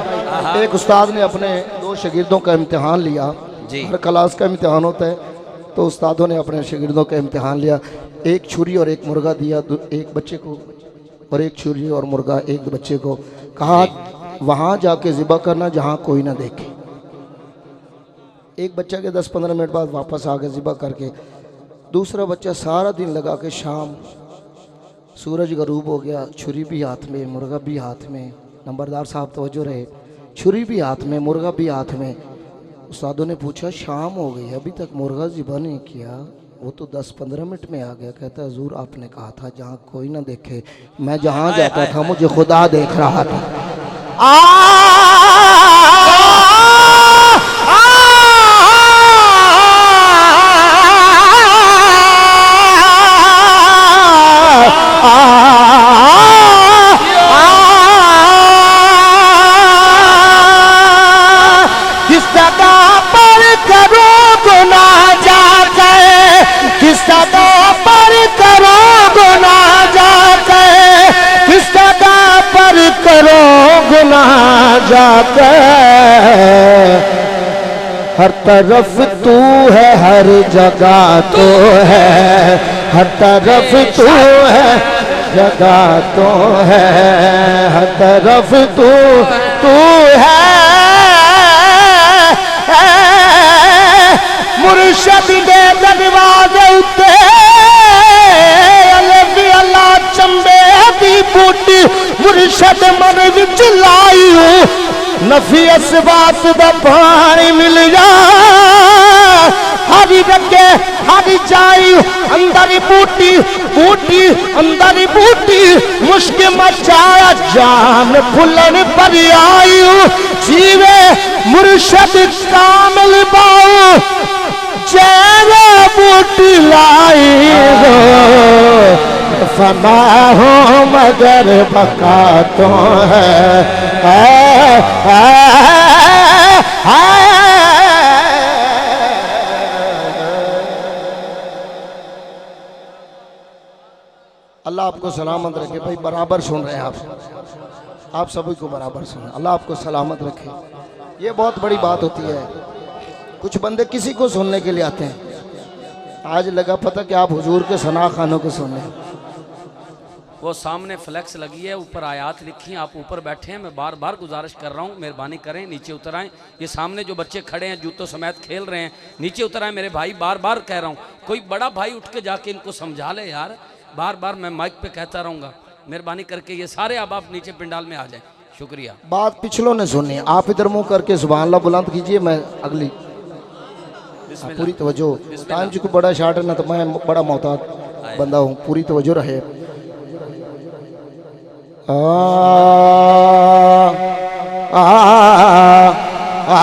D: एक उस्ताद ने अपने 2 शागिर्दों का इम्तिहान लिया, हर क्लास का इम्तिहान होता है, तो उस्तादों ने अपने शागिर्दों का इम्तिहान लिया, एक छुरी और एक मुर्गा दिया एक बच्चे को, और एक छुरी और मुर्गा एक बच्चे को, कहा वहाँ जाके ज़िबा करना जहाँ कोई ना देखे। एक बच्चा के 10-15 मिनट बाद वापस आ गया ज़िबा करके, दूसरा बच्चा सारा दिन लगा के शाम सूरज गरूब हो गया, छुरी भी हाथ में मुर्गा भी हाथ में, नंबरदार साहब तवज्जो रहे, छुरी भी हाथ में मुर्गा भी हाथ में। उस्तादों ने पूछा शाम हो गई अभी तक मुर्गा ज़िबा नहीं किया, वो तो 10-15 मिनट में आ गया। कहता है हुजूर आपने कहा था जहाँ कोई ना देखे, मैं जहाँ जाता था मुझे खुदा देख रहा था। किस जगह पर करो गुना जाकर, किस जगह पर करो गुना जाकर, किस जगह पर करो गुना जाकर, हर तरफ तू है हर जगह तो है, हर तरफ तू है जगह तो है, हर तरफ तू है, मुर्शद दे दरवाजे उत्ते अलवी अल्लाह चंबे दी बूटी, मुर्शद मन विच लाई नफी असबात दा पानी मिल जा, हरी रखे हरी जाई अंदर बूटी बूटी अंदर बूटी, मुश्क मचाया जान फुलन पर आई, जीवे मुर्शद कामिल बाऊ चेहरा बूटी लाई हो, फना हो मगर बका तो है, अल्लाह आपको सलामत रखे। भाई बराबर सुन रहे हैं आप सभी को बराबर सुन, अल्लाह आपको सलामत रखे। ये बहुत बड़ी बात होती है। कुछ बंदे किसी को सुनने के लिए आते हैं, आज लगा पता कि आप हुजूर के सना खानों को सुनने।
B: वो सामने फ्लैक्स लगी है, ऊपर आयात लिखी हैं, आप ऊपर बैठे हैं, मैं बार बार गुजारिश कर रहा हूँ मेहरबानी करें नीचे उतर आएँ। ये सामने जो बच्चे खड़े हैं जूतों समेत खेल रहे हैं, नीचे उतर आए मेरे भाई, बार बार कह रहा हूँ। कोई बड़ा भाई उठ के जाके इनको समझा ले यार, बार बार मैं माइक पे कहता रहूँगा। मेहरबानी करके ये सारे अब आप नीचे पंडाल में आ जाएं, शुक्रिया।
D: बात पिछलों ने सुनी, आप इधर मुंह करके सुभान अल्लाह बुलंद कीजिए, मैं अगली पूरी तवज्जो। टाइम जी को बड़ा शार्ट है ना, तो मैं बड़ा मोहतात बंदा हूँ, पूरी तवज्जो रहे। आ आ आ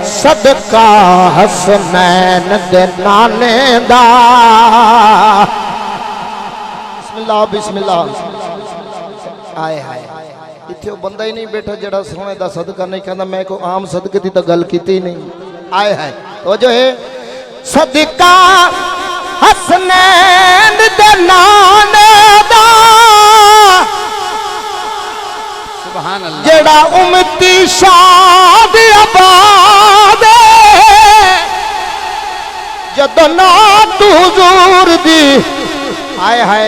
D: सदका हसनैन दे नाने दा। बिस्मिल्लाह बिस्मिल्लाह। आए हाय, इत्थे बंदा ही नहीं बैठा जड़ा सोने दा सदका नहीं कहंदा। मैं को आम सदके दी तो गल कीती नहीं। आए हाय, तो जो है सदका हसनैन दे नाने दा,
B: सुभान अल्लाह।
D: जेड़ा उम्मती शाद आबाद जदों नात हुजूर दी। हाय हाय,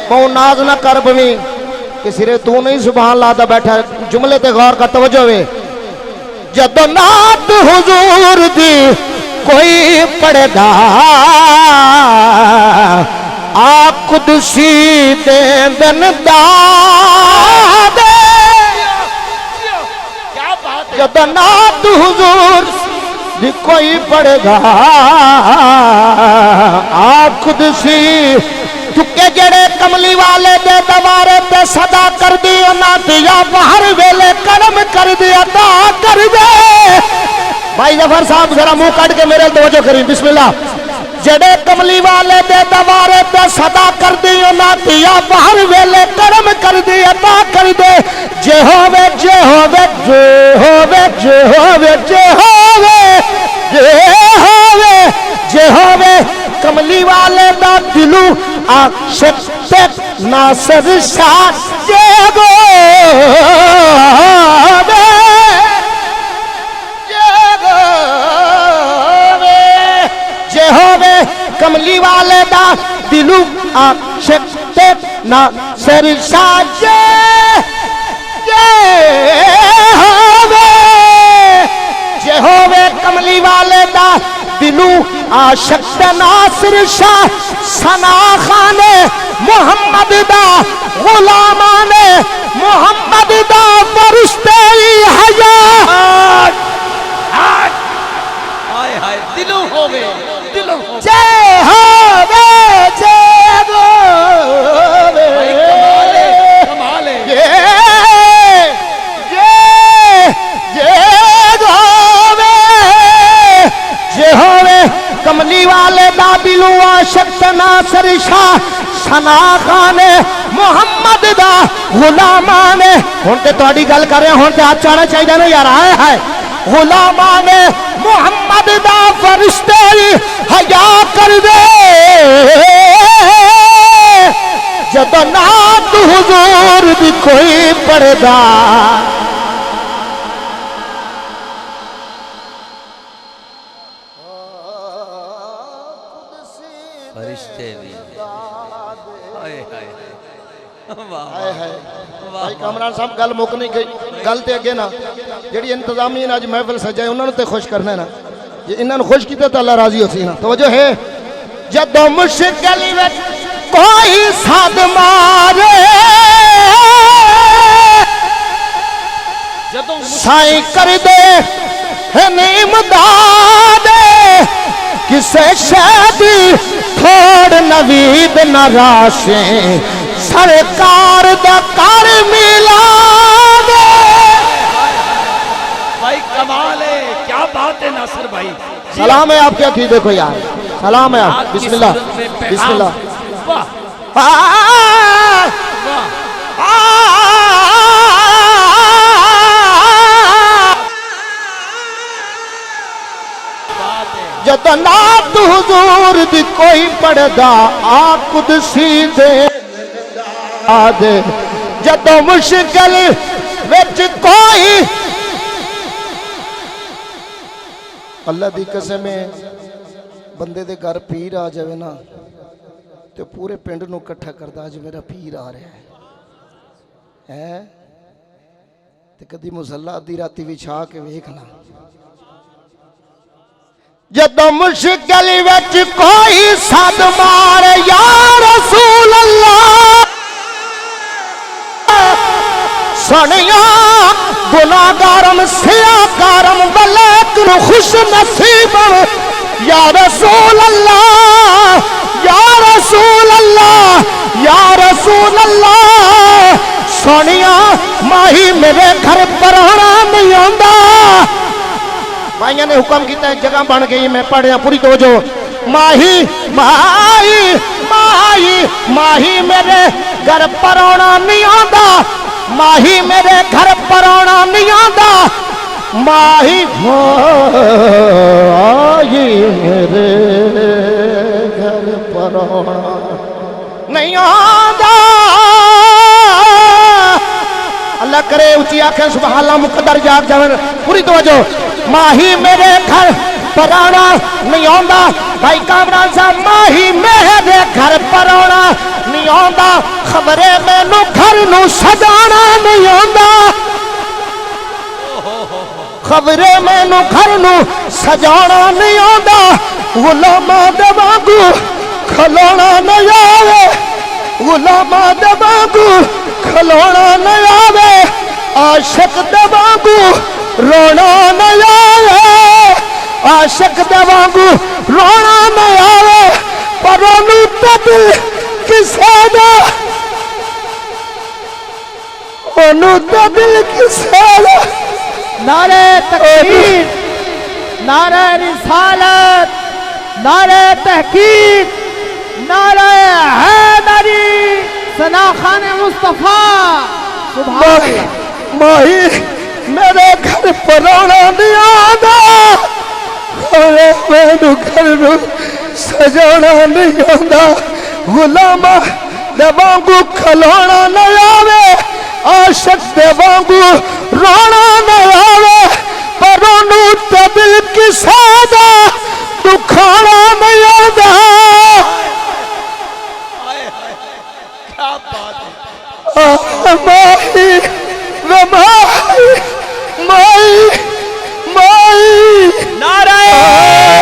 D: बहु नाज ना कर बवी कि सिरे तू नहीं सुभान लादा बैठा, जुमले ते गौर कर, तवज्जो वे। जदों नात हुजूर दी कोई पढ़दा, आप कुदसी दे दिन दाद। जदों नात हुजूर दी कोई पढ़दा, आप कुदसी चुके जड़े कमली वाले दे दवारे पे सदा कर दी नात, या बाहर वेले कर्म कर दी अदा कर दे। भाई जफर साहब जरा मुंह काट के मेरे तवज्जो करी। बिस्मिल्लाह। जड़े कमली वाले दे दवारे पे सदा कर दी नात, या बाहर वेले कर्म कर दी अदा कर दे। जे होवे जे होवे जे होवे जे होवे जे होवे जे होवे जे होवे कमली वाले दा दिलू आशिक ते नासर शाह जे गोवे जे गोवे जे होवे कमली वाले दा दिलू आशिक ते नासर शाह जे होवे जे होवे कमली वाले दा दिलू आशिक ते नासिर शाह। सना खाने मोहम्मद दा गुलामाने मोहम्मद दा फरिश्ते हयात।
B: हाय हाय, दिलों होवे दिलों होवे
D: जे होवे जे गोवे।
B: कमाल है।
D: कमली वाले दा दिलू आशिक नासिर शाह। सना खाने मोहम्मद दा गुलामाने। हुण ते तुहाडी गल कर रहे, हुण ते हाथ चाहना चाहिए ना यार। आए हाय, गुलामाने मोहम्मद दा फरिश्ते हया कर दे। जदों नात हुजूर दी कोई पढ़दा,
B: फरिश्ते भी। हाय हाय, वाह
D: भाई कामरान साहब गल मुक नहीं गई। गल ते अगे ना जी इंतजामी ने अज महफिल सजाए उन्होंने तो खुश करना ना, जे इन्होंने खुश किया तो अल्लाह राजी हो सी ना। तवज्जो है। जदों मुश्किल कोई साध मारे
B: जदों
D: साई कर दे है इमदाद किसे शादी थोड़ नवीद न राशे सरकार दा कर मिला दे।
B: भाई कमाल है, क्या बात है नासिर भाई।
D: सलाम है आपके अकीदे को यार, सलाम है आप।
B: आपकी
D: बिस्मिल्लाह
B: सूरत में पैगाम।
D: बिस्मिल्लाह।
B: वाह वाह।
D: जद नात हुजूर दी कोई पढ़दा आ कुदसी दे आदे जदों मुश्किल विच कोई अल्लाह दी कसम है बंदे दे घर पीर आ जावे ना तो पूरे पिंड नूं इकट्ठा करदा अज मेरा पीर आ रहा है ते कदी मुसल्ला अद्धी राती विछा के वेखना जदों मुश्किल विच कोई सद मार या रसूल अल्लाह सुनिया गुनाहगारम सियाकारम वलैकिन खुश नसीब या रसूल अल्लाह या रसूल अल्लाह या रसूल अल्लाह सुनिया माही मेरे घर पराना नहीं आंदा। भाइयों ने हुक्म किया जगह बन गई मैं पढ़िया पूरी तवज्जो माही माही माही माही मेरे घर पराना नहीं आंदा माही मेरे घर पराना नहीं आंदा माही माही मेरे घर पराना नहीं आंदा। अल्लाह करे ऊंची आंखें सुभान अल्लाह मुकद्दर जाग जावन पूरी तवज्जो माही मेरे घर पराना नहीं आंदा। भाई कामरान साहब माही मेरे घर पराना नहीं आंदा खबरे मैनू घर नू सजाना नहीं आंदा खबरे मैनू घर नू सजाना नहीं आंदा गुलामा दे वांगू खलोना नहीं आवे गुलामा दे वांगू खलोना नहीं आवे आशिक दे वांगू रोना नहीं आवे आशिक दे वांगू रोना नहीं आवे पर ओनू ते दिल किसे दा ओनू ते दिल किसे दा।
C: नारे तकबीर, नारे रिसालत, नारे तहकीक, नारे हैदरी, सना खान मुस्तफा। सुभान अल्लाह।
D: माही मेरे घर पराना नहीं आंदा मैनू घर नू सजाना नहीं आंदा गुलामा दे वांगू खलोना नहीं आवे आशिक दे वांगू रोना नहीं आवे पर ओनू ते दिल किसे दा दुखाना नहीं आंदा।
B: क्या बात है।
D: माही माही माही माही
A: नारे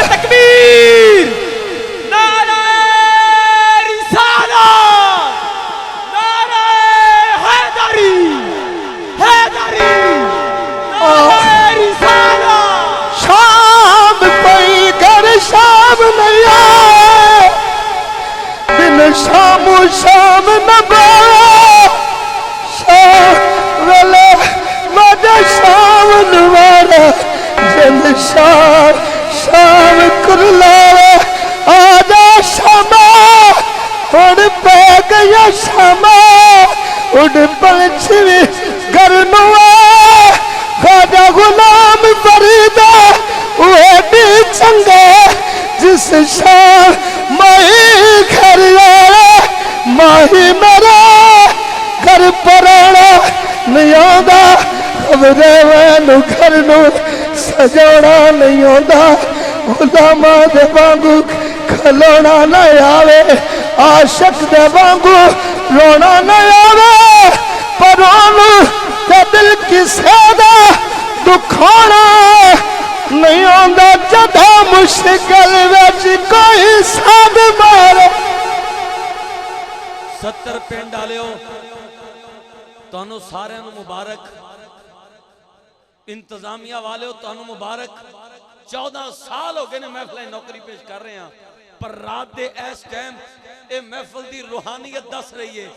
A: तकबीर, नारे रिसालत, नारे हैदरी, हैदरी, नारे रिसालत।
D: शाम कोई घर शाम नहीं आए दिन शामो शाम न शाम वेले मजा शाम नवारा जिंद शाम शाम कुरलावे आजा शामा उड़ पे गया शामा उड़ पंछी घर नुआ खाजा गुलाम फरीदा वह भी चंगे जिस शाम माही घर आया माही मेरा घर पराना नहीं आंदा खबरे मैनू घर नू सजाना नहीं आंदा गुलामा दे वांगू खलोना नहीं आवे आशिक दे वांगू रोना नहीं आवे पर ओनू ते दिल किसे दा दुखाना नहीं आंदा जदा मुश्किल विच कोई साध मारे
B: 70 पिंड वालिओ तुहानू सारिआं नू मुबारक, इंतजामिया वालिओ तुहानू मुबारक। 14 साल हो गए ने महफिल नौकरी पेश कर रहे हैं, पर रात दे इस टाइम ये महफिल दी रूहानियत दस रही है,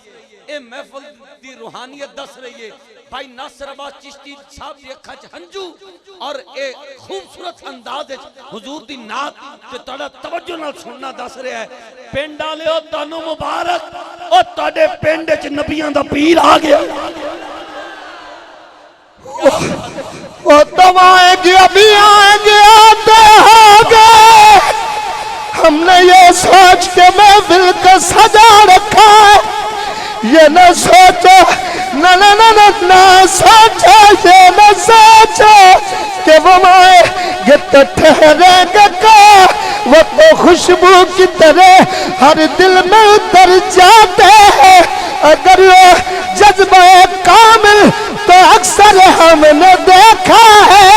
B: ये महफिल दी रूहानियत दस रही है। भाई नासिर अब्बास चिश्ती साहब दी अखां च हंजू और ये खूबसूरत अंदाज हुजूर दी नात ते तुहाडा तवज्जो नाल सुनना दस रहा है। पिंड वालिओ तुहानू मुबारक, ओ तुहाडे पिंड च नबियां दा पीर आ गया।
D: वो तुम आएंगे अभी आएंगे आते होंगे, हमने ये सोच के महफिल को सजा रखा है, ये न सोचो न न न न न सोचो, ये न सोचो कि वो आएंगे तो ठहरेंगे का, वो तो खुशबू की तरह हर दिल में उतर जाते हैं। अगर वो जज्बा कामिल तो अक्सर हमने देखा है,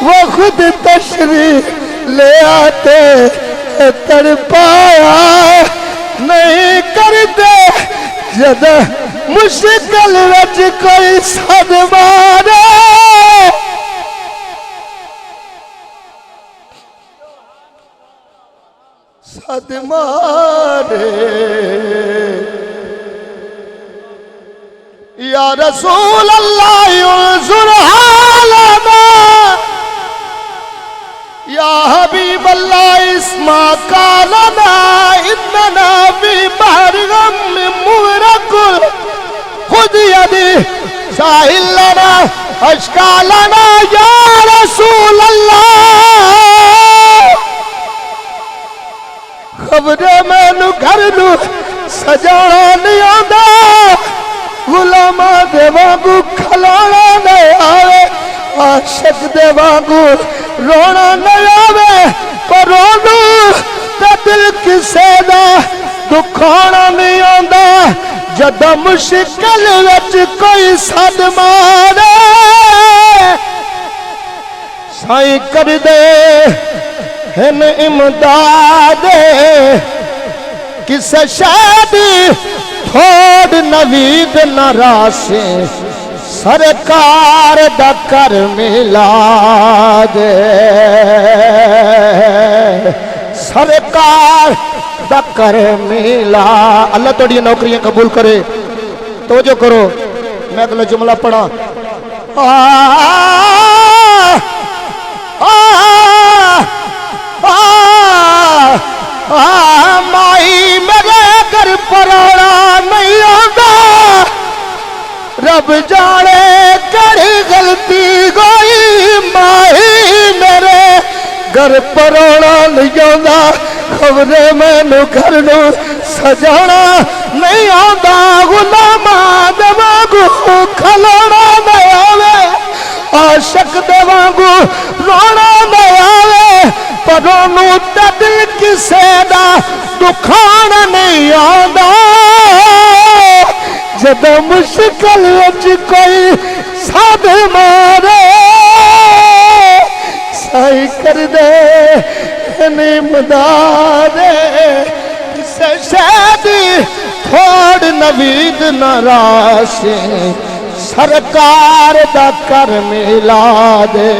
D: वो खुद तशरीफ ले आते तड़पाया नहीं करते जद मुश्किल विच कोई सदमा रे। सदमा रे या रसूल अल्लाह युज़ुर हालना, या हबीब अल्लाह इस्मा कालना, इन्ना भी बहरगम मुरकुल खुद यदि साहिलना अशकालना, या रसूल अल्लाह खबरे मैनू घर नू सजाना नहीं आंदा, गुलामा दे वांगू खलाना नहीं आवे, आशिक दे वांगू रोना नहीं आवे, पर रोनू ते दिल किसे दा दुखाना नहीं आंदा, जदा मुश्किल विच कोई सदमा रे। साईं कर दे हिन इमदाद किसे शादी थोड़ नवीद न रासे, सरकार दा कर मिला दे, सरकार दा कर मिला। अल्लाह थोड़ी नौकरियां कबूल करे। तवज्जो करो, मैं अगला जुमला पढ़ा। माई मेरे घर पराना नहीं आता, रब जाने कड़ी गलती कोई, माही मेरे घर पराना नहीं आता, खबरे मैनू घर नू सजाना नहीं आता, गुलामा दे वांगू खलोना नहीं आवे, आशिक दे वांगू रोना नहीं आवे, पर ओनू ते दिल किसे दा दुखाना नहीं आंदा, जद मुश्किल विच कोई साध मारे। साई कर दे निमदादे किसे शादी थोड़ नवीद न राशे, सरकार दा कर मिला दे।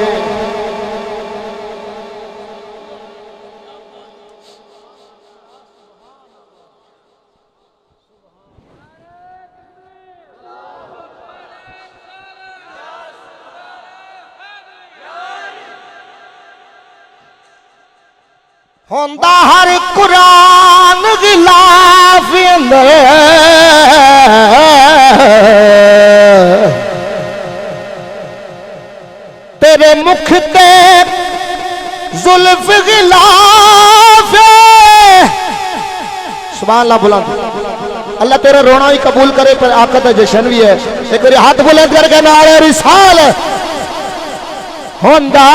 D: होंदा हर कुरान गिलाफ अंदर, तेरे मुख ते जुल्फ गिलाफ। सुभान अल्लाह बुलंद। अल्लाह तेरा रोना ही कबूल करे, पर आका दा जश्न भी है। एक बार हाथ बुलंद करके नारे रिसाल होंदा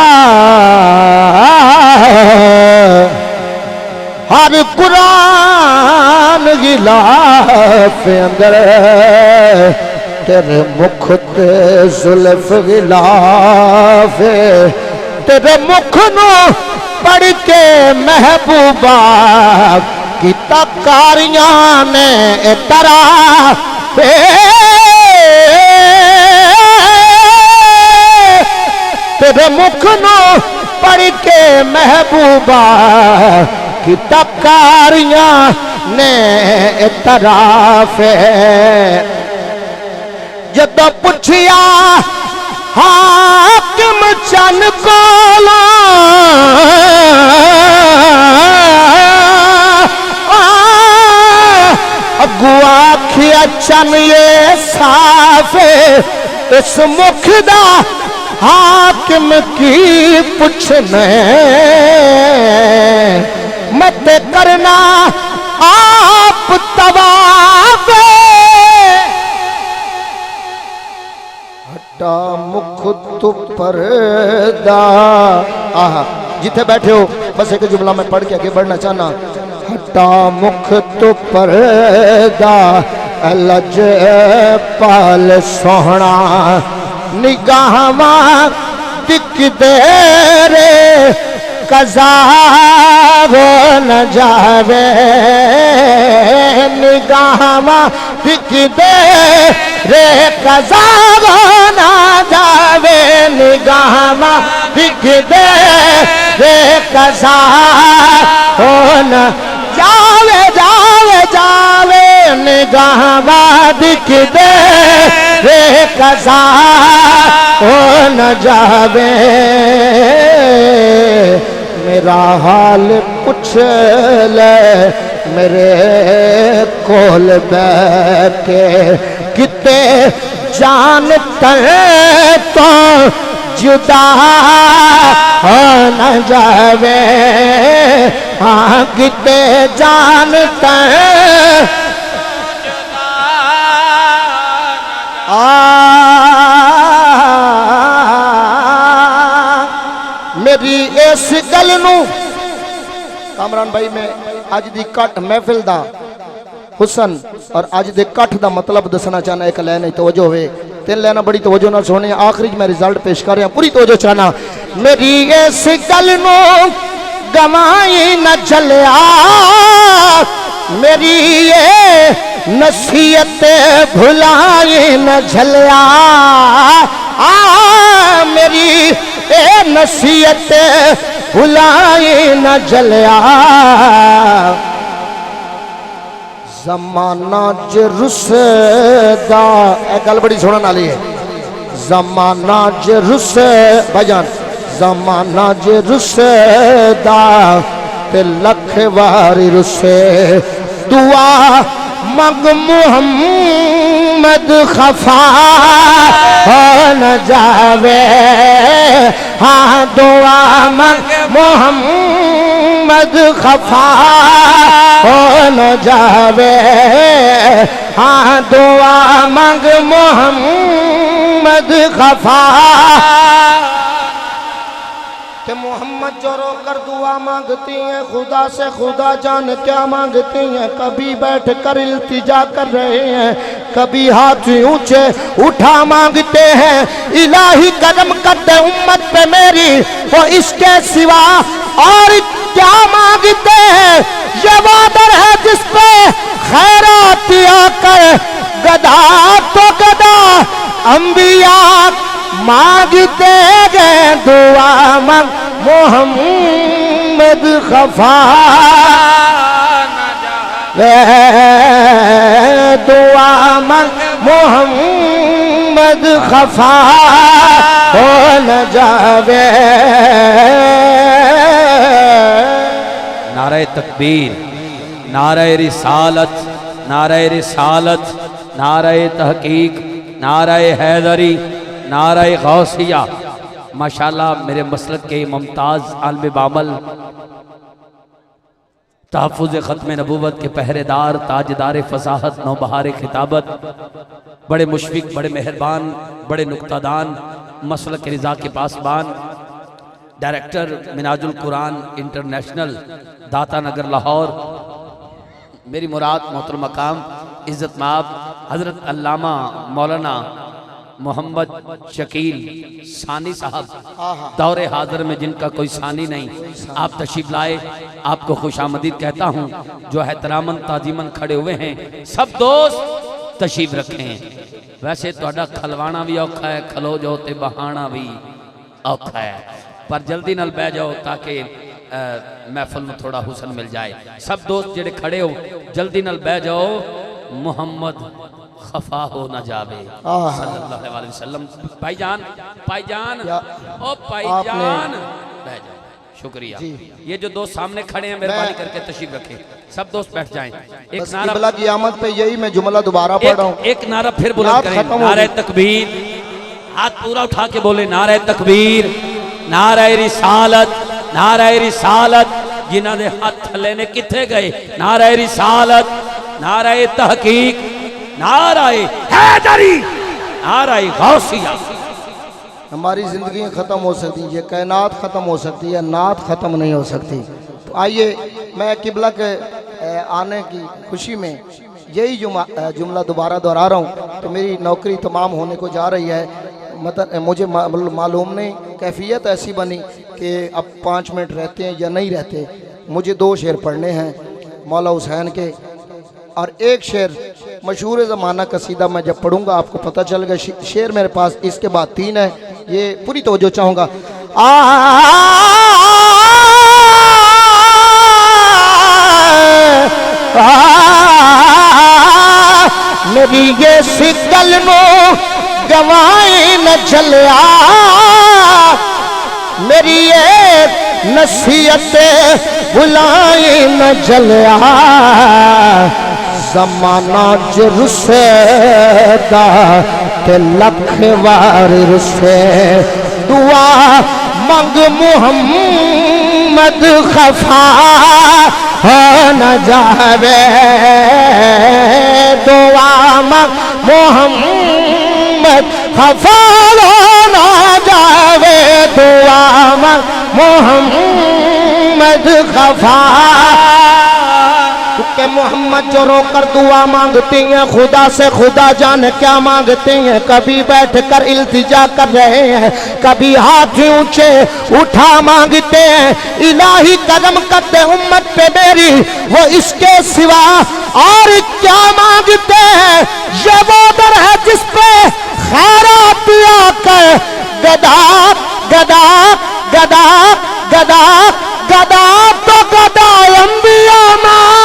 D: हर कुरान गिलाफ अंदर, तेरे मुख ते जुल्फ गिलाफ, तेरे मुख नू पढ़ के महबूबा की तकारियां ने तरा तेरे मुख नो पढ़ के महबूबा की तकारियां ने तराफे जदों पुछिया हाकिम चन कोला अगुआ आखिया चन ये साफे इस मुख दा हाकिम की पुछने मत करना आप तवाफे हटा मुख तु परदा। आहा जिथे बैठे हो बस एक जुमला मैं पढ़ के आगे बढ़ना चाहना। हटा मुख तु परदा लज पाल सोहना निगाहवा दिख दे रे कज़ा हो न जावे निगाहवा दिख दे रे कज़ा हो न जावे निगाहवा दिख दे रे कज़ा हो न जावे जावे जावे निगाहवा दिख दे रे कज़ा हो न जावे मेरा हाल पूछ ले मेरे कोल बैठे किते जानते तो जुदा हो न जावे हाँ किते जानते मेरी इस गल नू कामरान भाई मैं अज दी कट महफिल दा हुसन और अज दे कट दा मतलब दसना चाहना। एक लैन तवज्जो होवे तीन लैना बड़ी तवज्जो नाल सुने आखिरी मैं रिजल्ट पेश कर रहा पूरी तवज्जो चाहना। मेरी इस गल नू गवाई न चलिया मेरी ये नसीहत भुलाई न झलिया मेरी ए नसीहत भुलाई न झलिया जमाना ज रुसदा ए गल बड़ी सुनने वाली है। जमाना ज रुस भाईजान जमाना ज रुसदा ते लख वारी रुसे दुआ मंग मुहम्मद खफा हो न जावे हाँ दुआ मंग मुहम्मद खफा हो न जावे हाँ दुआ मंग मुहम्मद खफा कि मोहम्मद जो रोकर दुआ मांगती हैं खुदा से खुदा जान क्या मांगती हैं। कभी बैठ कर इल्तिजा कर रहे हैं कभी हाथ ऊंचे उठा मांगते हैं। इलाही कदम कर दे उम्मत पे मेरी वो इसके सिवा और क्या मांगते हैं। ये वादर है जिस पे खैरात आकर गदा तो गदा अंबिया मांगते गए दुआ मंग मोहम्मद खफा दुआ मंग मोहम्मद खफा हो न जावे।
A: नारे तकबीर नारे रिसालत नारे रिसालत नारे तहकीक नारे हैदरी नारे गौसिया माशाल्लाह मेरे मसलक के मुमताज़ आलम बामल तहफ़्फ़ुज़ ख़त्म नबूवत के पहरेदार ताजदार फ़साहत नौबहार खिताबत बड़े मुशफ़िक़ बड़े मेहरबान बड़े नुक्तादान मसलक के रिज़ा के पासबान डायरेक्टर मिनाजुल कुरान इंटरनेशनल दाता नगर लाहौर मेरी मुराद मोहतरम मकाम इज़्ज़त माब हज़रत अल्लामा मौलाना
B: मोहम्मद शकील सानी साहब दौरे हाजिर में जिनका कोई सानी नहीं, आप तशरीफ लाए, आपको खुशामदीद कहता हूँ। जो एहतरामन ताजीमन खड़े हुए हैं सब दोस्त तशरीफ रखें। वैसे थोड़ा खलवाना भी औखा है, खलो जाओ ते बहाना भी औखा है, पर जल्दी नाल बह जाओ ताकि महफिल में थोड़ा हुसन मिल जाए। सब दोस्त जेड़े खड़े हो जल्दी नाल बह जाओ, मोहम्मद खफा हो ना जावे सल्लल्लाहु अलैहि वसल्लम। भाईजान भाईजान ओ भाईजान बह जाओ, शुक्रिया। ये जो दोस्त सामने खड़े हैं मेहरबानी करके तशरीफ रखें, सब दोस्त बैठ जाएं। एक नारा
D: की आमद पे यही मैं जुमला दोबारा पढ़ रहा हूँ।
B: एक नारा फिर बुलंद करें, नारे तकबीर, हाथ पूरा उठा के बोले नारे तकबीर, नारे रिसालत, नारे रिसालत। जिन्हां दे हाथ थले ने किथे गए? नारे रिसालत, नारे तहकीक, नारे हैदरी, नारे गौसिया।
D: हमारी जिंदगी खत्म हो सकती है, ये कायनात खत्म हो सकती है, नात खत्म नहीं हो सकती। तो आइए मैं किबला के आने की खुशी में यही जुमला दोबारा दोहरा रहा हूँ। तो मेरी नौकरी तमाम होने को जा रही है, मतलब मुझे मालूम नहीं, कैफियत ऐसी बनी कि अब 5 मिनट रहते हैं या नहीं रहते। मुझे 2 शेर पढ़ने हैं मौला हुसैन के, और एक शेर मशहूर ज़माना कसीदा मैं जब पढ़ूंगा आपको पता चलेगा। शेर मेरे पास इसके बाद 3 है, ये पूरी तवज्जो चाहूँगा। मेरी ये सिकल नो गवाए न चलिया, मेरी ये नसीहत बुलाए न चलिया। ज़माना जो रुसेदा ते लख वार रुसे, दुआ मंग मुहम्मद खफा हो न जावे, दुआ मंग मुहम्मद खफा हो न जावे, दुआ मंग मुहम्मद खफा। क्योंकि मोहम्मद जो रोकर दुआ मांगती हैं खुदा से, खुदा जाने क्या मांगते हैं। कभी बैठ कर इल्तिजा कर रहे हैं, कभी हाथ ऊंचे उठा मांगते हैं। इलाही करम करते उम्मत पे मेरी, वो इसके सिवा और क्या मांगते हैं। ये वो दर है जिस पे खैरात आकर गदा गदा गदा गदा गदा तो गदा अंबिया मांगते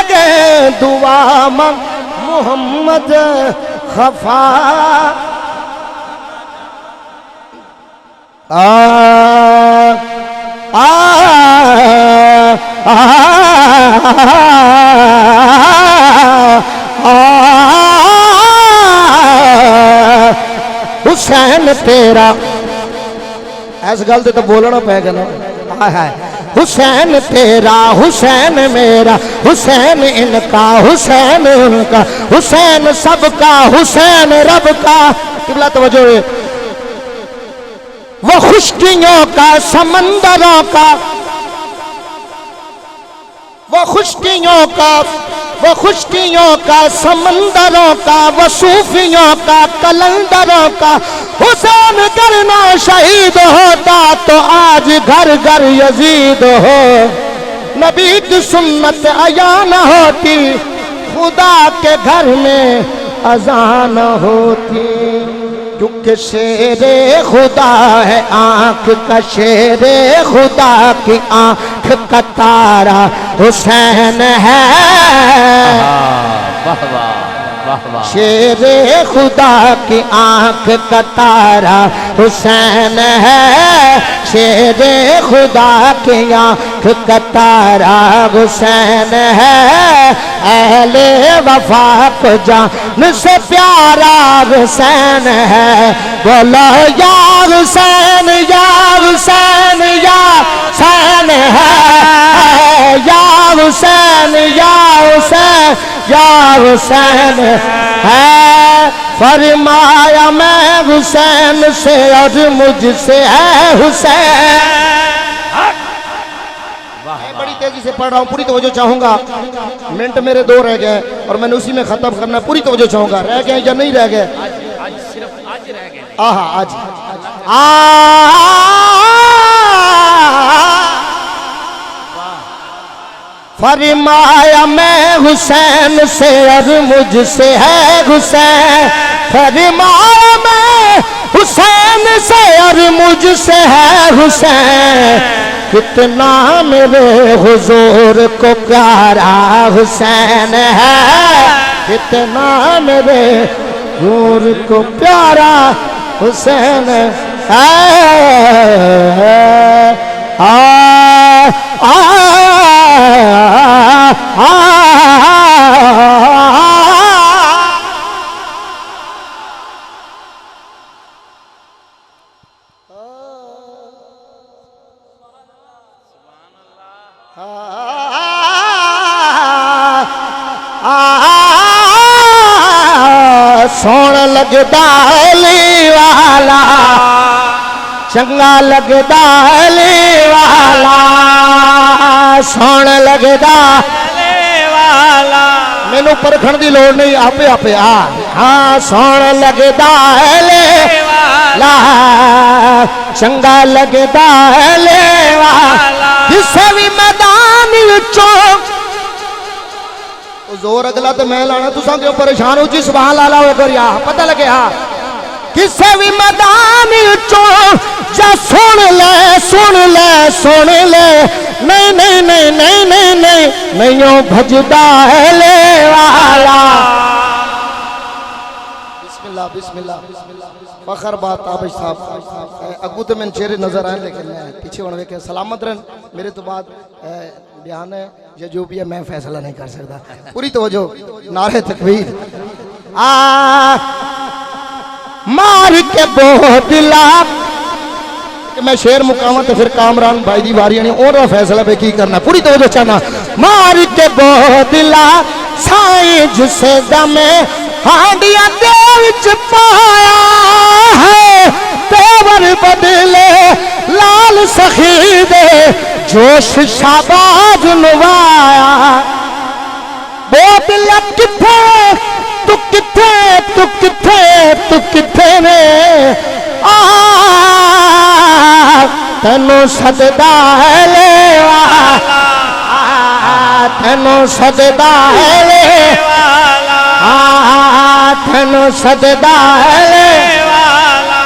D: गए, दुआ मंग मोहम्मद खफा। आ आ हुसैन तेरा, ऐस गल तो बोलना पैगा ना। हुसैन तेरा, हुसैन मेरा, हुसैन इनका, हुसैन उनका, हुसैन सबका, हुसैन रब का। किबला तवज्जो, वो खुशकियों का समंदरों का, वो खुशकियों का, वो खुशकियों का समंदरों का, वो सूफियों का कलंदरों का। हुसैन करना शहीद होता तो आज घर घर यजीद हो। नबी की सुन्नत अया न होती, खुदा के घर में अजान होती। क्योंकि शेरे खुदा है आंख का, शेरे खुदा की आंख का तारा हुसैन है।
B: वाह वाह वाह वाह।
D: शेरे खुदा की आंख का तारा हुसैन है, शेरे खुदा की आंख का तारा हुसैन है। अहले वफा को जान से प्यारा हुसैन है। बोलो या हुसैन या हुसैन या हुसैन है, या हुसैन या हुसैन या हुसैन है। फरमाया मैं हुसैन से और मुझसे है हुसैन। बड़ी तेजी से पढ़ रहा हूँ, पूरी तवज्जो चाहूंगा। मिनट मेरे 2 रह गए और मैंने उसी में खत्म करना है। पूरी तवज्जो चाहूंगा। रह गए या नहीं रह गए?
B: आज सिर्फ आज रह गए।
D: आहा आज फरमाया मैं हुसैन से और मुझसे है हुसैन, फरमाया मैं हुसैन से और मुझसे है हुसैन, कितना मेरे हुजूर को प्यारा हुसैन है, कितना मेरे हुजूर को प्यारा हुसैन सोण लगदा अली वाला, चंगा लगदा अली वाला, सोण लगदा अली वाला। मैनू परखण दी लोड़ नहीं, आपे आपे हाँ सोण लगदा अली वाला, चंगा लगदा अली वाला। किसे भी मैदान विचों जोर अगला तो मैं लाना, तुसा क्यों परेशान हो जी? सुभान अल्लाह हो कर यहाँ पता लगे। हाँ किसे भी मैदान चो जा सुन ले सुन ले सुन ले, नहीं नहीं नहीं नहीं नहीं नहीं नहीं भजदा है ले वाला। बिस्मिल्लाह बिस्मिल्लाह फखर बात आबिश साहब अगू तो मैंने चेहरे नजर आए, लेकिन मैं पीछे होने के सलामत रहन। मेरे तो बाद बयान है या जो भी है मैं फैसला नहीं कर सकता। पूरी तवज्जो, नारे तकबीर। मार के बहुत लाख मैं शेर मुकामा तो फिर कामरान भाई दी वारी नहीं और फैसला पे की करना। पूरी तवज्जो चाहना। मार के बहुत लाख साईं जिसे दमे हांडिया दे विच पाया है, तेवर बदले लाल सखी दे जोश शाबाज नवाया। बहुत लग किथे तू किथे तू किथे तू किथे ने तेनू सददा है ले वाला, तेनू सददा है ले वाला, तेनू सददा है ले वाला।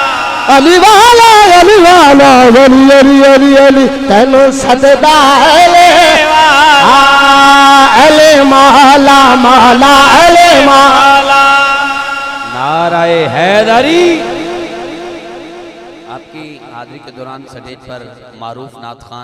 D: अली वाला अली वाला अली अली अली अली तेनू सददा है ले वाला, अले माला माला अले माला।
B: नाराए हैदरी। आपकी हाजिरी के दौरान स्टेज पर मारूफ नात खान